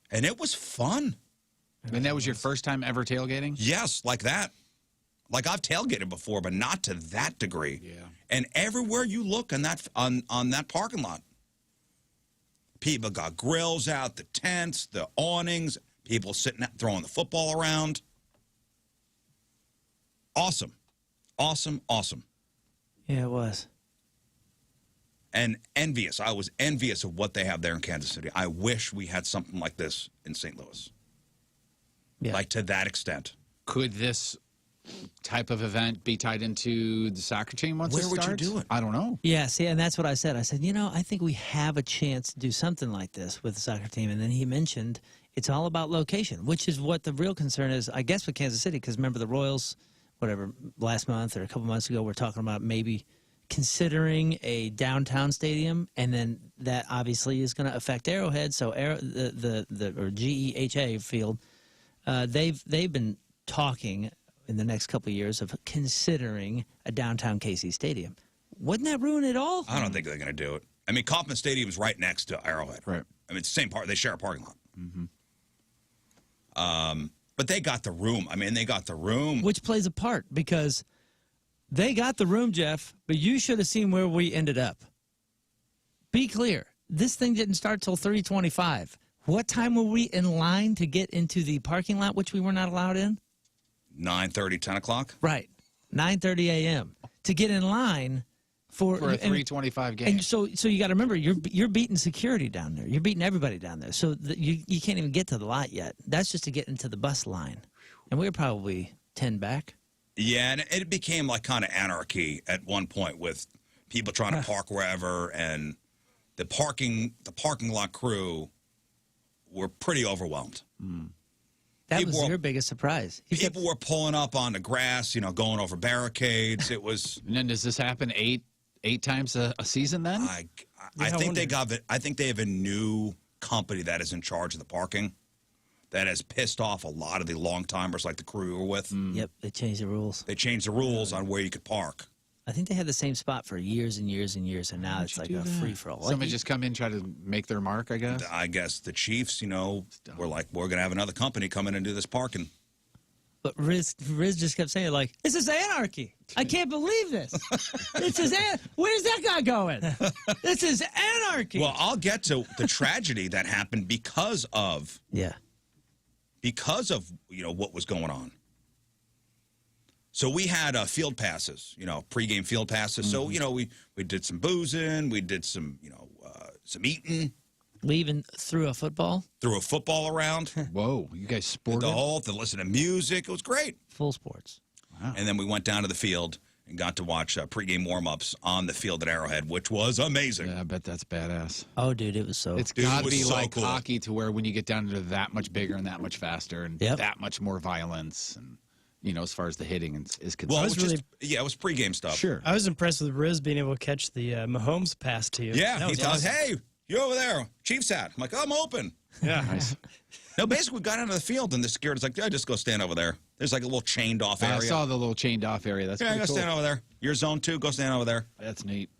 And it was fun. And that was your first time ever tailgating? Yes, like that. Like I've tailgated before, but not to that degree. Yeah. And everywhere you look on that parking lot, people got grills out, the tents, the awnings, people sitting out, throwing the football around. Awesome. Awesome, awesome. Yeah, it was. And envious. I was envious of what they have there in Kansas City. I wish we had something like this in St. Louis. Yeah. Like to that extent. Could this type of event be tied into the soccer team once it starts? Where would you do it? I don't know. Yeah, see, and that's what I said. I said, I think we have a chance to do something like this with the soccer team. And then he mentioned it's all about location, which is what the real concern is, I guess, with Kansas City. Because remember the Royals, whatever, last month or a couple months ago, we're talking about maybe considering a downtown stadium, and then that obviously is going to affect Arrowhead. So the GEHA field, they've been talking in the next couple of years of considering a downtown KC Stadium. Wouldn't that ruin it all? I don't think they're going to do it. I mean, Kauffman Stadium is right next to Arrowhead. Right. I mean, it's the same part. They share a parking lot. But they got the room. I mean, they got the room. Which plays a part, because they got the room, Jeff, but you should have seen where we ended up. Be clear. This thing didn't start till 3:25. What time were we in line to get into the parking lot, which we were not allowed in? 9:30, 10 o'clock? Right. 9:30 a.m. to get in line for a 3:25 game. And so you got to remember, you're beating security down there. You're beating everybody down there. So you can't even get to the lot yet. That's just to get into the bus line. And we were probably 10 back. Yeah, and it became like kind of anarchy at one point with people trying to park wherever, and the parking lot crew were pretty overwhelmed. That was your biggest surprise. People were pulling up on the grass, going over barricades. It was. And then does this happen eight times a season then? I think they have a new company that is in charge of the parking that has pissed off a lot of the long timers like the crew you were with. Yep, they changed the rules. They changed the rules on where you could park. I think they had the same spot for years and years and years, and now it's like a free-for-all. Somebody just come in, try to make their mark, I guess? I guess the Chiefs, were like, we're going to have another company come in and do this parking. But Rizz just kept saying, like, this is anarchy. I can't believe this. Where's that guy going? This is anarchy. Well, I'll get to the tragedy that happened because of what was going on. So we had field passes, pregame field passes. So, we did some boozing, we did some eating. We even threw a football. Threw a football around. Whoa, you guys sported? To listen to music. It was great. Full sports. Wow. And then we went down to the field and got to watch pregame warm-ups on the field at Arrowhead, which was amazing. Yeah, I bet that's badass. Oh, dude, it was so. It's got to be so like cool. hockey, to where when you get down to that much bigger and that much faster and that much more violence, and as far as the hitting is concerned. Well, it was pregame stuff. Sure. I was impressed with Rizz being able to catch the Mahomes pass to you. Yeah, he thought, awesome. hey, you're over there, Chiefs hat. I'm like, I'm open. Yeah. Nice. No, basically, we got out of the field, and the security's like, just go stand over there. There's like a little chained off area. I saw the little chained off area. That's pretty go cool. stand over there. Your zone 2, go stand over there. That's neat.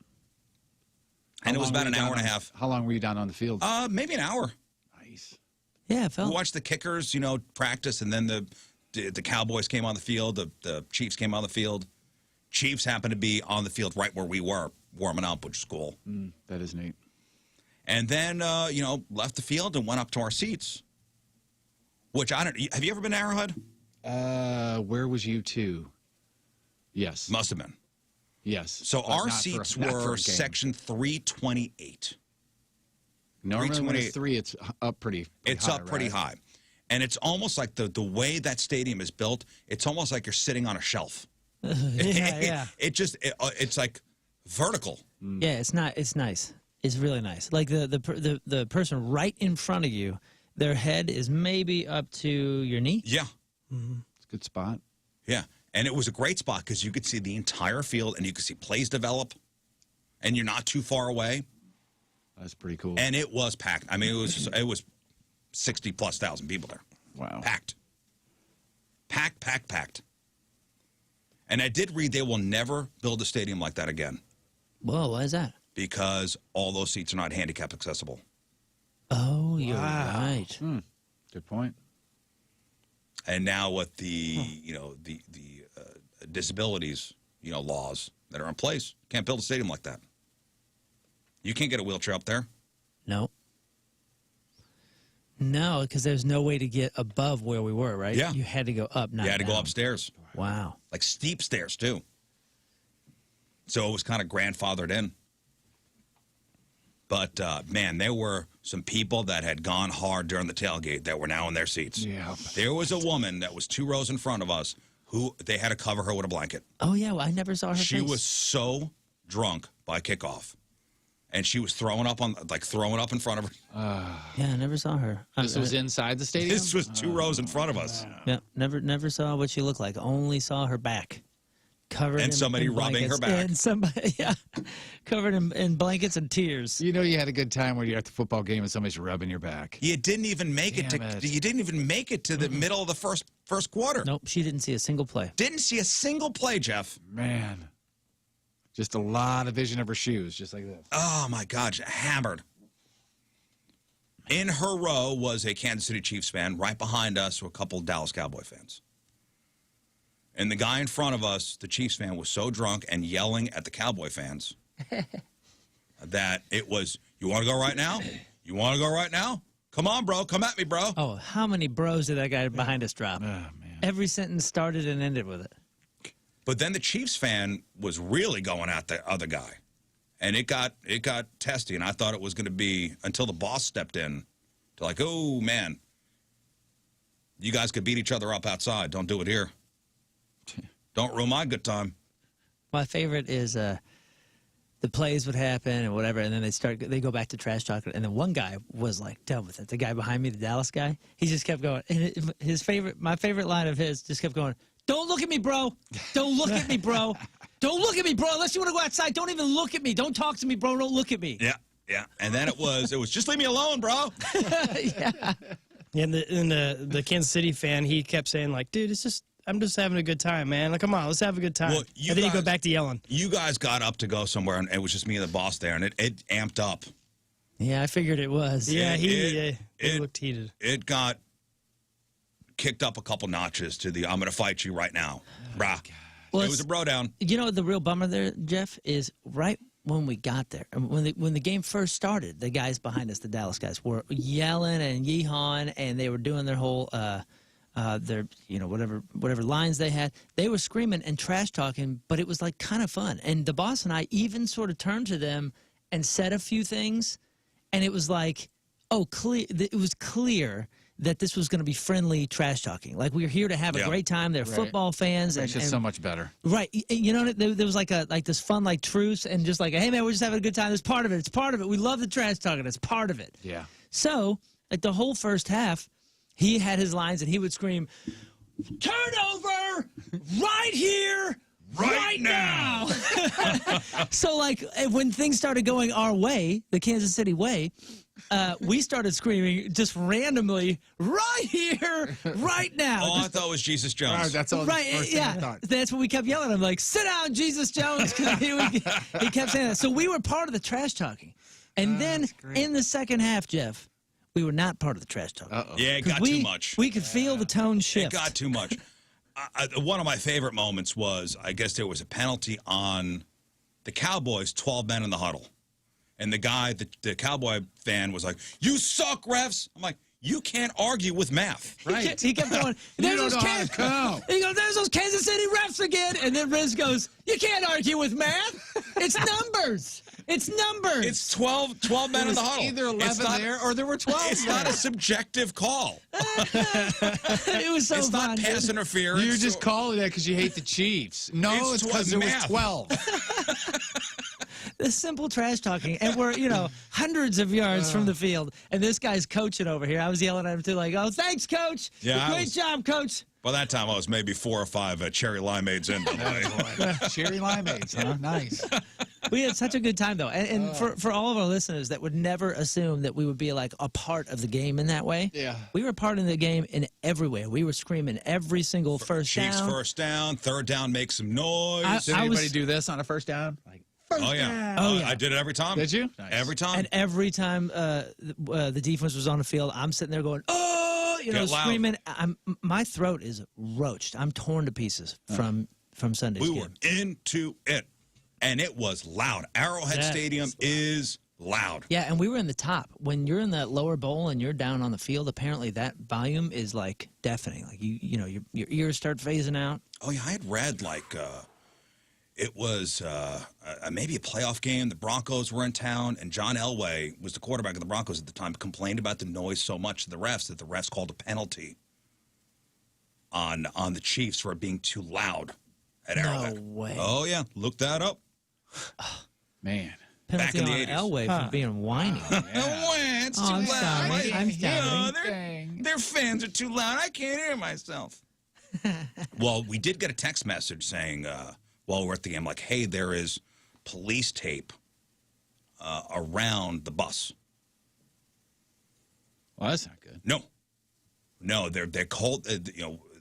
And it was about an hour and a half. How long were you down on the field? Maybe an hour. Nice. Yeah, it felt. We watched the kickers, practice, and then the Cowboys came on the field. The Chiefs came on the field. Chiefs happened to be on the field right where we were, warming up, which is cool. That is neat. And then, left the field and went up to our seats. Which I don't. Have you ever been to Arrowhead? Where was you two? Yes. Must have been. Yes. So But our not seats not for a were game. section 328. Normally when it's 3, it's up pretty It's high, up pretty right? high. And it's almost like the way that stadium is built, it's almost like you're sitting on a shelf. Yeah. It's like vertical. Yeah, it's not. It's nice. It's really nice. Like the person right in front of you, their head is maybe up to your knee. Yeah. It's a good spot. Yeah. And it was a great spot because you could see the entire field and you could see plays develop, and you're not too far away. That's pretty cool. And it was packed. I mean, it was 60,000+ people there. Wow. Packed. Packed. And I did read they will never build a stadium like that again. Whoa, why is that? Because all those seats are not handicap accessible. Oh, you're right. Good point. And now with the the disabilities laws that are in place, can't build a stadium like that. You can't get a wheelchair up there. No, because there's no way to get above where we were, right? Yeah. You had to go up, not You had to go down. upstairs, Wow. like steep stairs too. So it was kind of grandfathered in. But man, there were some people that had gone hard during the tailgate that were now in their seats. Yeah. There was a woman that was 2 rows in front of us who they had to cover her with a blanket. Oh yeah, well, I never saw her She face. was so drunk by kickoff, and she was throwing up in front of her. Yeah, I never saw her. This was inside the stadium? This was 2 rows in front of us, Yeah, never saw what she looked like. Only saw her back. Covered and in, somebody in rubbing her blankets. back. And somebody, yeah, covered in blankets and tears. You know you had a good time when you're at the football game and somebody's rubbing your back. You didn't even make it Damn to. it. You didn't even make it to the middle of the first quarter. Nope, she didn't see a single play. Didn't see a single play, Jeff. Man. Just a lot of vision of her shoes, just like this. Oh my God, hammered. In her row was a Kansas City Chiefs fan. Right behind us were a couple Dallas Cowboy fans. And the guy in front of us, the Chiefs fan, was so drunk and yelling at the Cowboy fans that it was, you want to go right now? You want to go right now? Come on, bro. Come at me, bro. Oh, how many bros did that guy behind us drop? Oh, man. Every sentence started and ended with it. But then the Chiefs fan was really going at the other guy. And it got testy, and I thought it was going to be until the boss stepped in to like, oh, man, you guys could beat each other up outside. Don't do it here. Don't ruin my good time. My favorite is the plays would happen and whatever, and then they go back to trash talking, and then one guy was like done with it. The guy behind me, the Dallas guy, he just kept going. And my favorite line of his just kept going, "Don't look at me, bro. Don't look at me, bro. Don't look at me, bro. Unless you want to go outside, don't even look at me. Don't talk to me, bro. Don't look at me." Yeah. And then it was just leave me alone, bro. Yeah. And the Kansas City fan, he kept saying like, dude, I'm just having a good time, man. Like, come on, let's have a good time. Well, and then you go back to yelling. You guys got up to go somewhere, and it was just me and the boss there, and it amped up. Yeah, I figured it was. Yeah, It he looked heated. It got kicked up a couple notches to the I'm going to fight you right now. Brah. Well, It was a bro down. You know what the real bummer there, Jeff, is right when we got there, when the game first started, the guys behind us, the Dallas guys, were yelling and yeehawing, and they were doing their whole their whatever lines they had. They were screaming and trash talking, but it was like kind of fun. And the boss and I even sort of turned to them and said a few things, and it was like, it was clear that this was going to be friendly trash talking. Like, we were here to have a great time. They're football fans. Makes it so much better. Right. You know, there was like this fun, like, truce, and just like, hey, man, we're just having a good time. It's part of it. It's part of it. We love the trash talking. It's part of it. Yeah. So, like, the whole first half, he had his lines, and he would scream, turnover right here, right now. So, like, when things started going our way, the Kansas City way, we started screaming just randomly, right here, right now. Oh, I thought it was Jesus Jones. That's all. Right, the first thing I yeah. thought. That's what we kept yelling. I'm like, sit down, Jesus Jones. 'Cause he kept saying that. So we were part of the trash talking. And then in the second half, Jeff, we were not part of the trash talking. Yeah, it got too much. We could feel the tone shift. It got too much. One of my favorite moments was, I guess there was a penalty on the Cowboys, 12 men in the huddle. And the guy, the Cowboy fan was like, you suck, refs. I'm like, You can't argue with math. Right. He kept going, You don't know how to count. He goes, there's those Kansas City refs again. And then Rizz goes, you can't argue with math. It's numbers. It's numbers. It's 12 men in the huddle. Either 11 there or there were 12 It's there. not a subjective call. It was so It's fun. not pass interference. You're just calling that because you hate the Chiefs. No, it's because there was math. 12. The simple trash talking, and we're hundreds of yards from the field, and this guy's coaching over here. I was yelling at him too, like, "Oh, thanks, coach! Yeah, Great job, coach!" By that time, I was maybe 4 or 5 cherry limeades in. By the way. Cherry limeades, huh? Nice. We had such a good time though, and for all of our listeners that would never assume that we would be like a part of the game in that way. Yeah. We were part of the game in every way. We were screaming every single first Chiefs down. first down, third down, make some noise. Did anybody do this on a first down? Like, Oh yeah. Oh, yeah. I did it every time. did you? Nice. Every time. And every time the defense was on the field, I'm sitting there going, "Oh!" Get loud. Screaming. My throat is roached. I'm torn to pieces from Sunday's We game. were into it, and it was loud. Arrowhead That Stadium is loud. Yeah, and we were in the top. When you're in that lower bowl and you're down on the field, apparently that volume is like deafening. Like your ears start phasing out. Oh yeah, I had read like it was maybe a playoff game. The Broncos were in town, and John Elway was the quarterback of the Broncos at the time. Complained about the noise so much to the refs that the refs called a penalty on the Chiefs for it being too loud at Arrowhead. No way. Oh yeah, look that up. Man. Penalty in the on 80s. Elway for being whiny. It's too Oh, I'm loud. sorry. I'm sorry. Their fans are too loud. I can't hear myself. Well, we did get a text message saying while we're at the game, like, hey, there is police tape around the bus. Well, that's not good. No, they're called,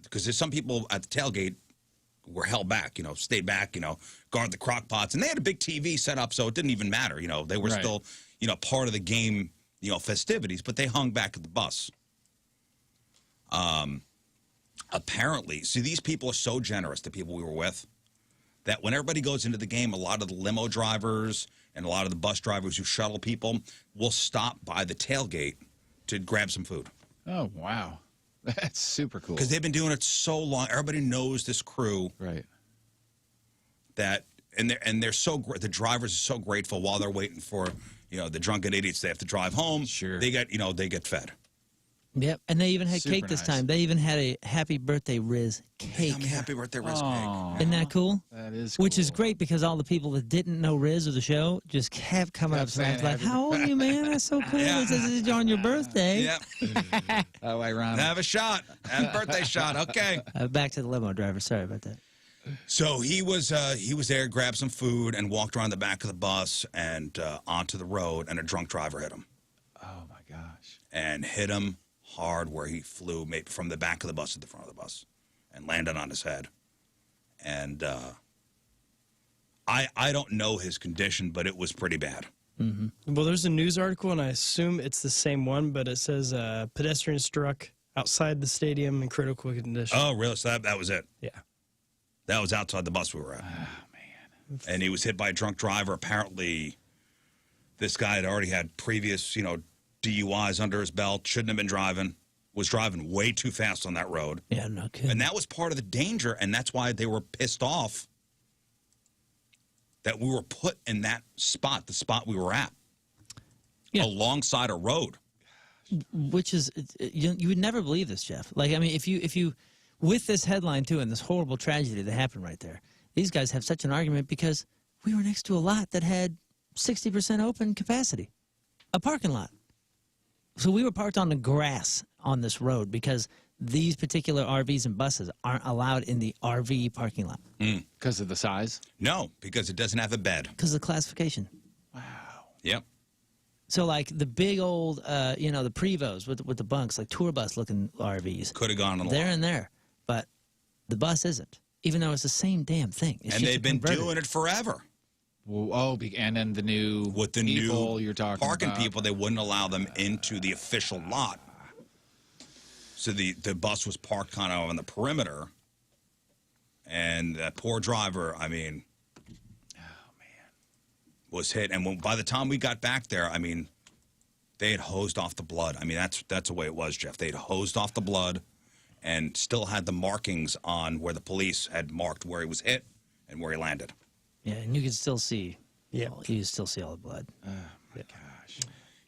because there's some people at the tailgate were held back, stayed back, guard the crock pots. And they had a big TV set up, so it didn't even matter. They were Right. still, part of the game, festivities, but they hung back at the bus. Apparently, see, these people are so generous, the people we were with, that when everybody goes into the game, a lot of the limo drivers and a lot of the bus drivers who shuttle people will stop by the tailgate to grab some food. Oh, wow. That's super cool. Because they've been doing it so long. Everybody knows this crew. Right. That and they're so the drivers are so grateful while they're waiting for the drunken idiots they have to drive home. Sure. They get fed. Yep, and they even had Super cake this nice. time. They even had a happy birthday Rizz cake. Yummy, happy birthday, Rizz Aw. cake. Isn't that cool? That is Which is cool. great because all the people that didn't know Rizz or the show just kept coming Kept up to me saying like, happy "How old are you, man? That's so cool. Yeah. This is on your birthday." Yep. Oh, ironic. Have a shot. Have a birthday shot. Okay. Back to the limo driver. Sorry about that. So he was there, grabbed some food, and walked around the back of the bus and onto the road, and a drunk driver hit him. Oh, my gosh. And hit him hard where he flew maybe from the back of the bus to the front of the bus and landed on his head. And I don't know his condition, but it was pretty bad. Mm-hmm. Well, there's a news article, and I assume it's the same one, but it says pedestrian struck outside the stadium in critical condition. Oh, really? So that was it? Yeah. That was outside the bus we were at. Oh, man. And he was hit by a drunk driver. Apparently, this guy had already had previous, DUIs under his belt, shouldn't have been driving, was driving way too fast on that road. Yeah, no kidding. And that was part of the danger, and that's why they were pissed off that we were put in that spot, the spot we were at, alongside a road. Which is, you would never believe this, Jeff. Like, I mean, if you, with this headline too, and this horrible tragedy that happened right there, these guys have such an argument because we were next to a lot that had 60% open capacity, a parking lot. So we were parked on the grass on this road because these particular RVs and buses aren't allowed in the RV parking lot. Because of the size? No, because it doesn't have a bed. Because of the classification. Wow. Yep. So like the big old, the Prevos with the bunks, like tour bus looking RVs, Could have gone on the they're line. in there, but the bus isn't, even though it's the same damn thing. It's And just they've been converted. doing it forever. Well, and then the new With the people new you're talking parking about. people, they wouldn't allow them into the official lot. So the bus was parked kind of on the perimeter. And that poor driver, I mean, was hit. And by the time we got back there, I mean, they had hosed off the blood. I mean, that's the way it was, Jeff. They had hosed off the blood and still had the markings on where the police had marked where he was hit and where he landed. Yeah, and you can still see. Yeah. You can still see all the blood. Oh, my gosh.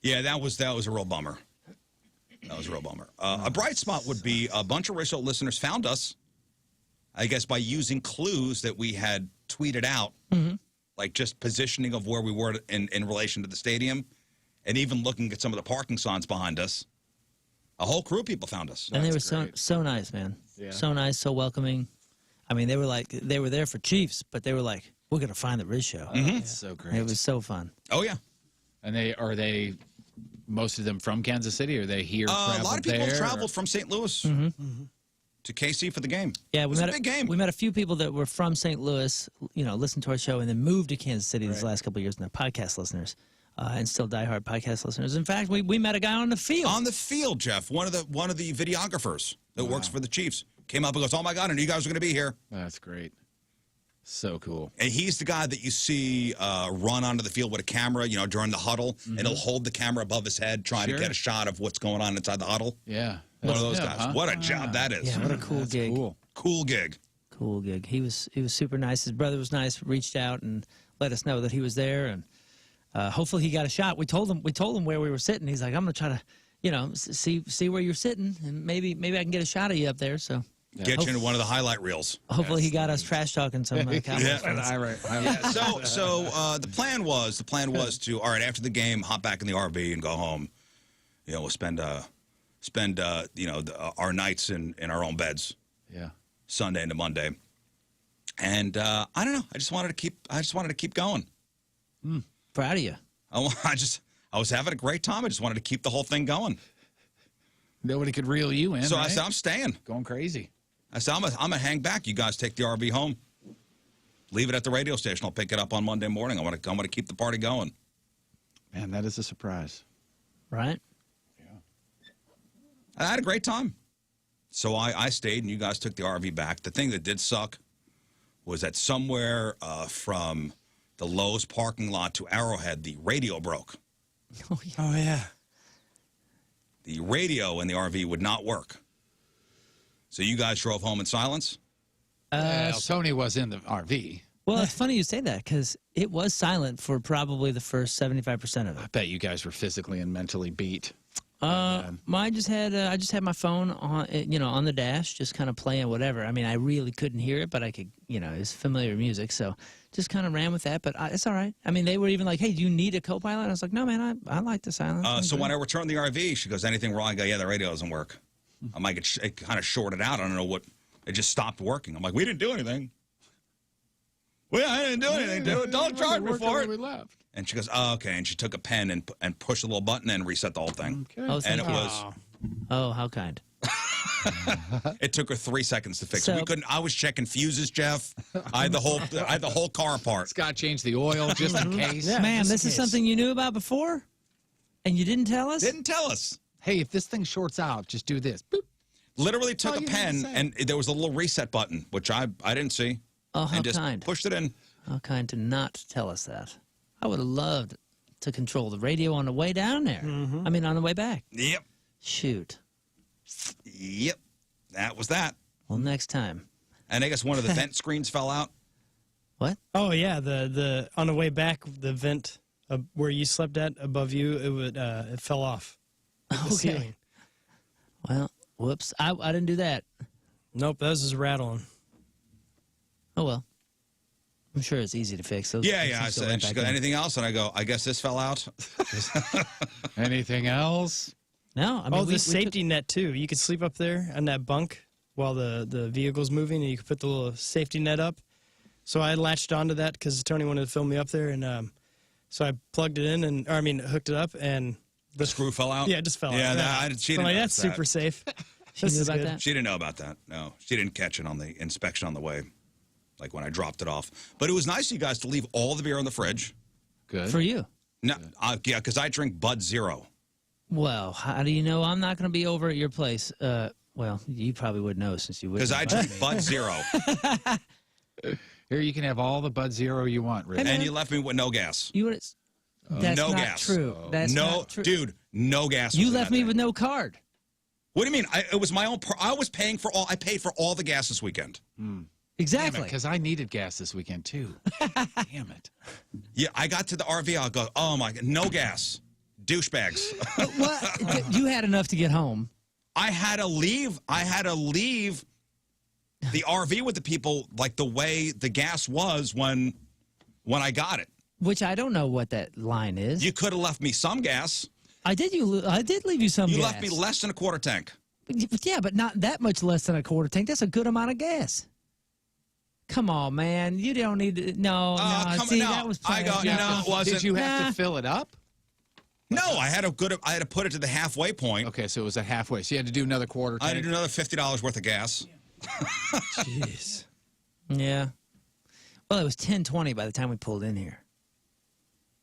Yeah, that was a real bummer. That was a real bummer. A bright spot would be a bunch of Rizzuto listeners found us, I guess, by using clues that we had tweeted out, like just positioning of where we were in relation to the stadium, and even looking at some of the parking signs behind us. A whole crew of people found us. And they were so nice, man. Yeah. So nice, so welcoming. I mean, they were there for Chiefs, but they were like, we're going to find the Rizz Show. That's so great. It was so fun. Oh, yeah. And are they most of them from Kansas City? Or are they here? A lot of people there, traveled from St. Louis to KC for the game. Yeah, it was a big game. We met a few people that were from St. Louis, listened to our show, and then moved to Kansas City these last couple of years, and they're podcast listeners. And still diehard podcast listeners. In fact, we met a guy on the field. On the field, Jeff, one of the videographers that works for the Chiefs came up and goes, "Oh my God, I knew you guys were going to be here." That's great. So cool. And he's the guy that you see run onto the field with a camera, during the huddle, and he'll hold the camera above his head, trying to get a shot of what's going on inside the huddle. Yeah. One of those guys. Huh? What a job that is. Yeah, what a cool gig. Cool gig. Cool gig. He was super nice. His brother was nice. Reached out and let us know that he was there, and hopefully he got a shot. We told him where we were sitting. He's like, I'm gonna try to, see where you're sitting, and maybe I can get a shot of you up there. So Get you into one of the highlight reels. hopefully he got us trash talking some Cowboys fans. So the plan was to, all right, after the game, hop back in the RV and go home. We'll spend our nights in our own beds. Yeah. Sunday into Monday. And I don't know. I just wanted to keep going. Proud of you. I was having a great time. I just wanted to keep the whole thing going. Nobody could reel you in. So right? I said, I'm staying. Going crazy. I said, I'm gonna hang back. You guys take the RV home. Leave it at the radio station. I'll pick it up on Monday morning. I want to keep the party going. Man, that is a surprise. Right? Yeah. I had a great time. So I stayed, and you guys took the RV back. The thing that did suck was that somewhere from the Lowe's parking lot to Arrowhead, the radio broke. Oh, yeah. Oh, yeah. The radio in the RV would not work. So you guys drove home in silence? Well, Tony was in the RV. Well, it's funny you say that because it was silent for probably the first 75% of I it. bet you guys were physically and mentally beat. I just had my phone on, on the dash, just kind of playing whatever. I mean, I really couldn't hear it, but I could, it's familiar music, so just kind of ran with that. But it's all right. I mean, they were even like, "Hey, do you need a co-pilot?" I was like, "No, man, I like the silence." So when I returned the RV, she goes, "Anything wrong?" I go, "Yeah, the radio doesn't work." I'm like, it kind of shorted out. I don't know what. It just stopped working. I'm like, "We didn't do anything." Well, I didn't do anything. Don't charge me for it. We left. And she goes, "Oh, okay." And she took a pen and pushed a little button and reset the whole thing. Okay. Oh, And it thank you. was. Oh, how kind. It took her 3 seconds to fix it. So- We couldn't. I was checking fuses, Jeff. I had the whole car apart. Scott changed the oil just in case. Yeah. Man, just this in is case. something you knew about before, and you didn't tell us. Didn't tell us. Hey, if this thing shorts out, just do this. Boop. Literally took Oh, a you didn't pen say. and there was a little reset button, which I didn't see. Oh, how and just kind. pushed it in. How kind to not tell us that. I would have loved to control the radio on the way down there. I mean, on the way back. Yep. Shoot. Yep. That was that. Well, next time. And I guess one of the vent screens fell out. What? Oh, yeah. The on the way back, the vent where you slept at above you, it fell off. The Okay. ceiling. Well, whoops. I didn't do that. Nope, that was just rattling. Oh, well. I'm sure it's easy to fix. Those Yeah. things I go said, right and she back goes, in. "Anything else?" And I go, "I guess this fell out." Anything else? No, I mean, The safety net, too. You could sleep up there on that bunk while the vehicle's moving, and you could put the little safety net up. So I latched onto that because Tony wanted to film me up there, and so I plugged it in, hooked it up, and The screw fell out. yeah, it just fell Yeah, out. she I'm didn't like, know that's that. super safe. She This knew is about good. that? She didn't know about that. No, she didn't catch it on the inspection on the way, like when I dropped it off. But it was nice of you guys to leave all the beer in the fridge. Good. For you. No, yeah, because I drink Bud Zero. Well, how do you know I'm not going to be over at your place? Well, you probably would know since you would. Because I drink Bud Zero. Here, you can have all the Bud Zero you want, Rick. Hey, man. And you left me with no gas. You would. That's no not gas. true. That's no, not true. dude, no gas. You was in left that me thing. with no card. What do you mean? It was my own. I was paying for all. I paid for all the gas this weekend. Exactly. Because I needed gas this weekend, too. Damn it. Yeah, I got to the RV. I'll go. Oh my god, no gas. Douchebags. What? You had enough to get home. I had to leave. The RV with the people like the way the gas was when I got it. Which I don't know what that line is. You could have left me some gas. I did leave you some gas. You left me less than a quarter tank. Yeah, but not that much less than a quarter tank. That's a good amount of gas. Come on, man. You don't need to. No, See, that was I go, no, it wasn't. Did you have to fill it up? No, I had to put it to the halfway point. Okay, so it was at halfway. So you had to do another quarter tank. I had to do another $50 worth of gas. Jeez. Yeah. Well, it was 10:20 by the time we pulled in here.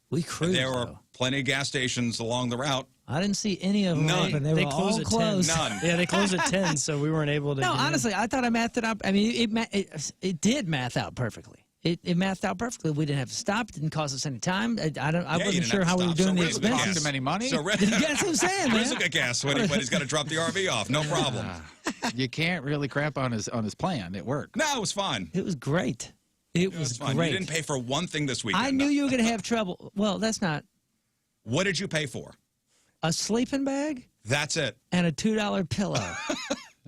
We cruised. There were though. plenty of gas stations along the route. I didn't see any of them None. open. They were close all at closed. 10. None. Yeah, they closed at 10, so we weren't able to. No, get in. honestly, I thought I mathed it up. I mean, it did math out perfectly. It mathed out perfectly. We didn't have to stop. It didn't cost us any time. I you wasn't didn't sure have how to we were stop. doing the So Rizz would expenses. gas. Cost him any money? So That's what I'm saying, man. Rizz will get gas when he's got to drop the RV off. No problem. You can't really crap on his plan. It worked. No, it was fine. It was great. It was Fine. great. You didn't pay for one thing this weekend. I knew you were going to have trouble. Well, that's not What did you pay for? a sleeping bag That's it. and a $2 pillow.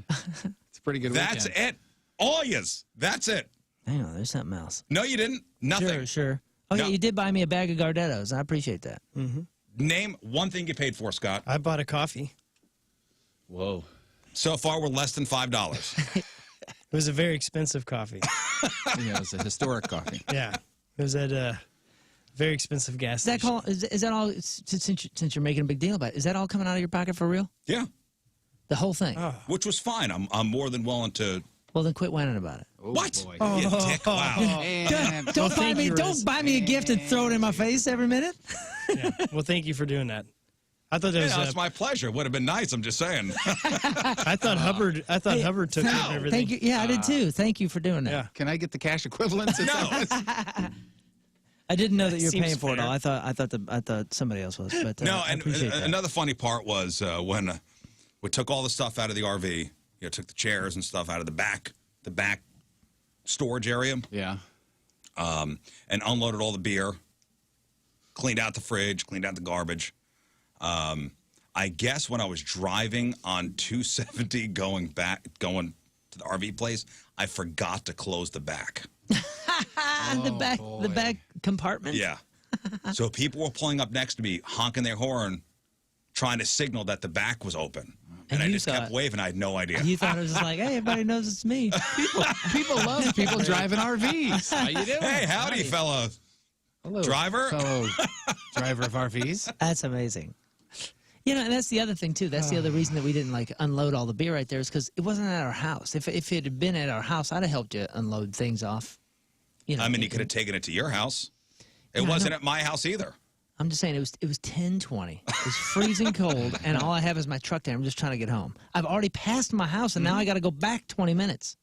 It's a pretty good That's weekend. it. All yous. That's it. Hang on, there's something else. No, you didn't. Nothing. Sure. Oh, yeah, No. you did buy me a bag of Gardettos. I appreciate that. Name one thing you paid for, Scott. I bought a coffee. Whoa. So far, we're less than $5. It was a very expensive coffee. Yeah, it's a historic coffee. Yeah, it was at a very expensive gas Is that, station. is that all, since you're making a big deal about it, is that all coming out of your pocket for real? Yeah, The whole thing? Oh. which was fine. I'm more than willing to. Well, then quit whining about it. Oh, What? boy. You dick. Wow. And Don't buy thank me. you, Don't Rizz. buy me a gift and throw it in my face every minute. Yeah. Well, thank you for doing that. I thought that Yeah, was. it's my pleasure. It would have been nice. I'm just saying. I thought Hubbard. I thought Hubbard took it and everything. Thank you. Yeah, I did too. Thank you for doing that. Yeah. Can I get the cash equivalents? No. I didn't know that you were Seems paying for it fair. all. I thought somebody else was. But No, I and appreciate that. another funny part was when we took all the stuff out of the RV. Took the chairs and stuff out of the back storage area, Yeah. and unloaded all the beer. Cleaned out the fridge, cleaned out the garbage. I guess when I was driving on 270 going to the RV place, I forgot to close the back. The back compartment. Yeah. So people were pulling up next to me, honking their horn, trying to signal that the back was open. And I you just kept thought- waving. I had no idea. You thought it was just like, hey, everybody knows it's me. People love people driving RVs. How you doing? Hey, howdy, fella. Hello, driver. fellow driver of RVs. That's amazing. You know, and that's the other thing too. That's the other reason that we didn't like unload all the beer right there is because it wasn't at our house. If it had been at our house, I'd have helped you unload things off. You know, I mean, you could have taken it to your house. It Yeah, I wasn't know. at my house either. I'm just saying it was 10:20. It was freezing cold, and all I have is my truck there. I'm just trying to get home. I've already passed my house, and now I got to go back 20 minutes.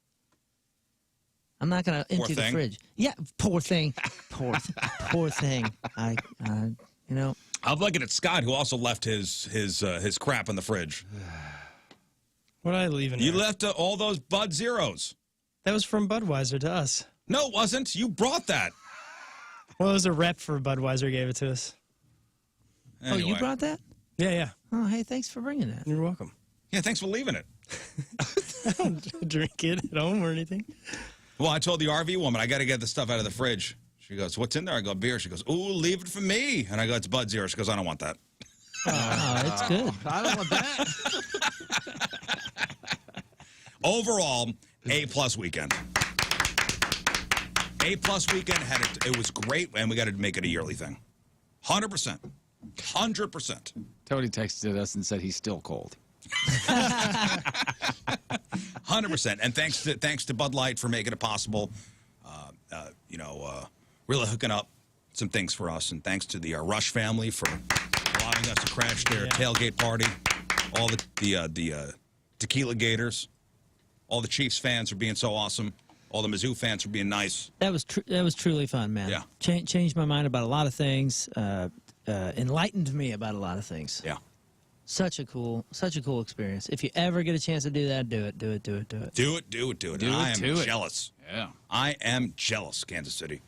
I'm not going to empty the thing. fridge. Yeah, poor thing. Poor thing. You know. I'm looking at Scott, who also left his crap in the fridge. What did I leave in You there? left all those Bud Zeros. That was from Budweiser to us. No, it wasn't. You brought that. Well, it was a rep for Budweiser gave it to us. Oh, you Anyway. brought that? Yeah, yeah. Oh, hey, thanks for bringing that. You're welcome. Yeah, thanks for leaving it. I don't drink it at home or anything. Well, I told the RV woman, I got to get the stuff out of the fridge. She goes, what's in there? I go, beer. She goes, ooh, leave it for me. And I go, it's Bud Zero. She goes, I don't want that. Oh, it's good. I don't want that. Overall, A+ weekend. A+ weekend it was great, and we got to make it a yearly thing. 100%. 100%. Tony texted us and said he's still cold. 100%. And thanks to Bud Light for making it possible. Really hooking up some things for us. And thanks to the Rush family for allowing us to crash their tailgate party. All the Tequila Gators. All the Chiefs fans for being so awesome. All the Mizzou fans for being nice. That was truly fun, man. Yeah. Changed my mind about a lot of things. enlightened me about a lot of things. Yeah. Such a cool experience. If you ever get a chance to do that, do it. Do it. Do I it am to it. jealous. Yeah. I am jealous, Kansas City.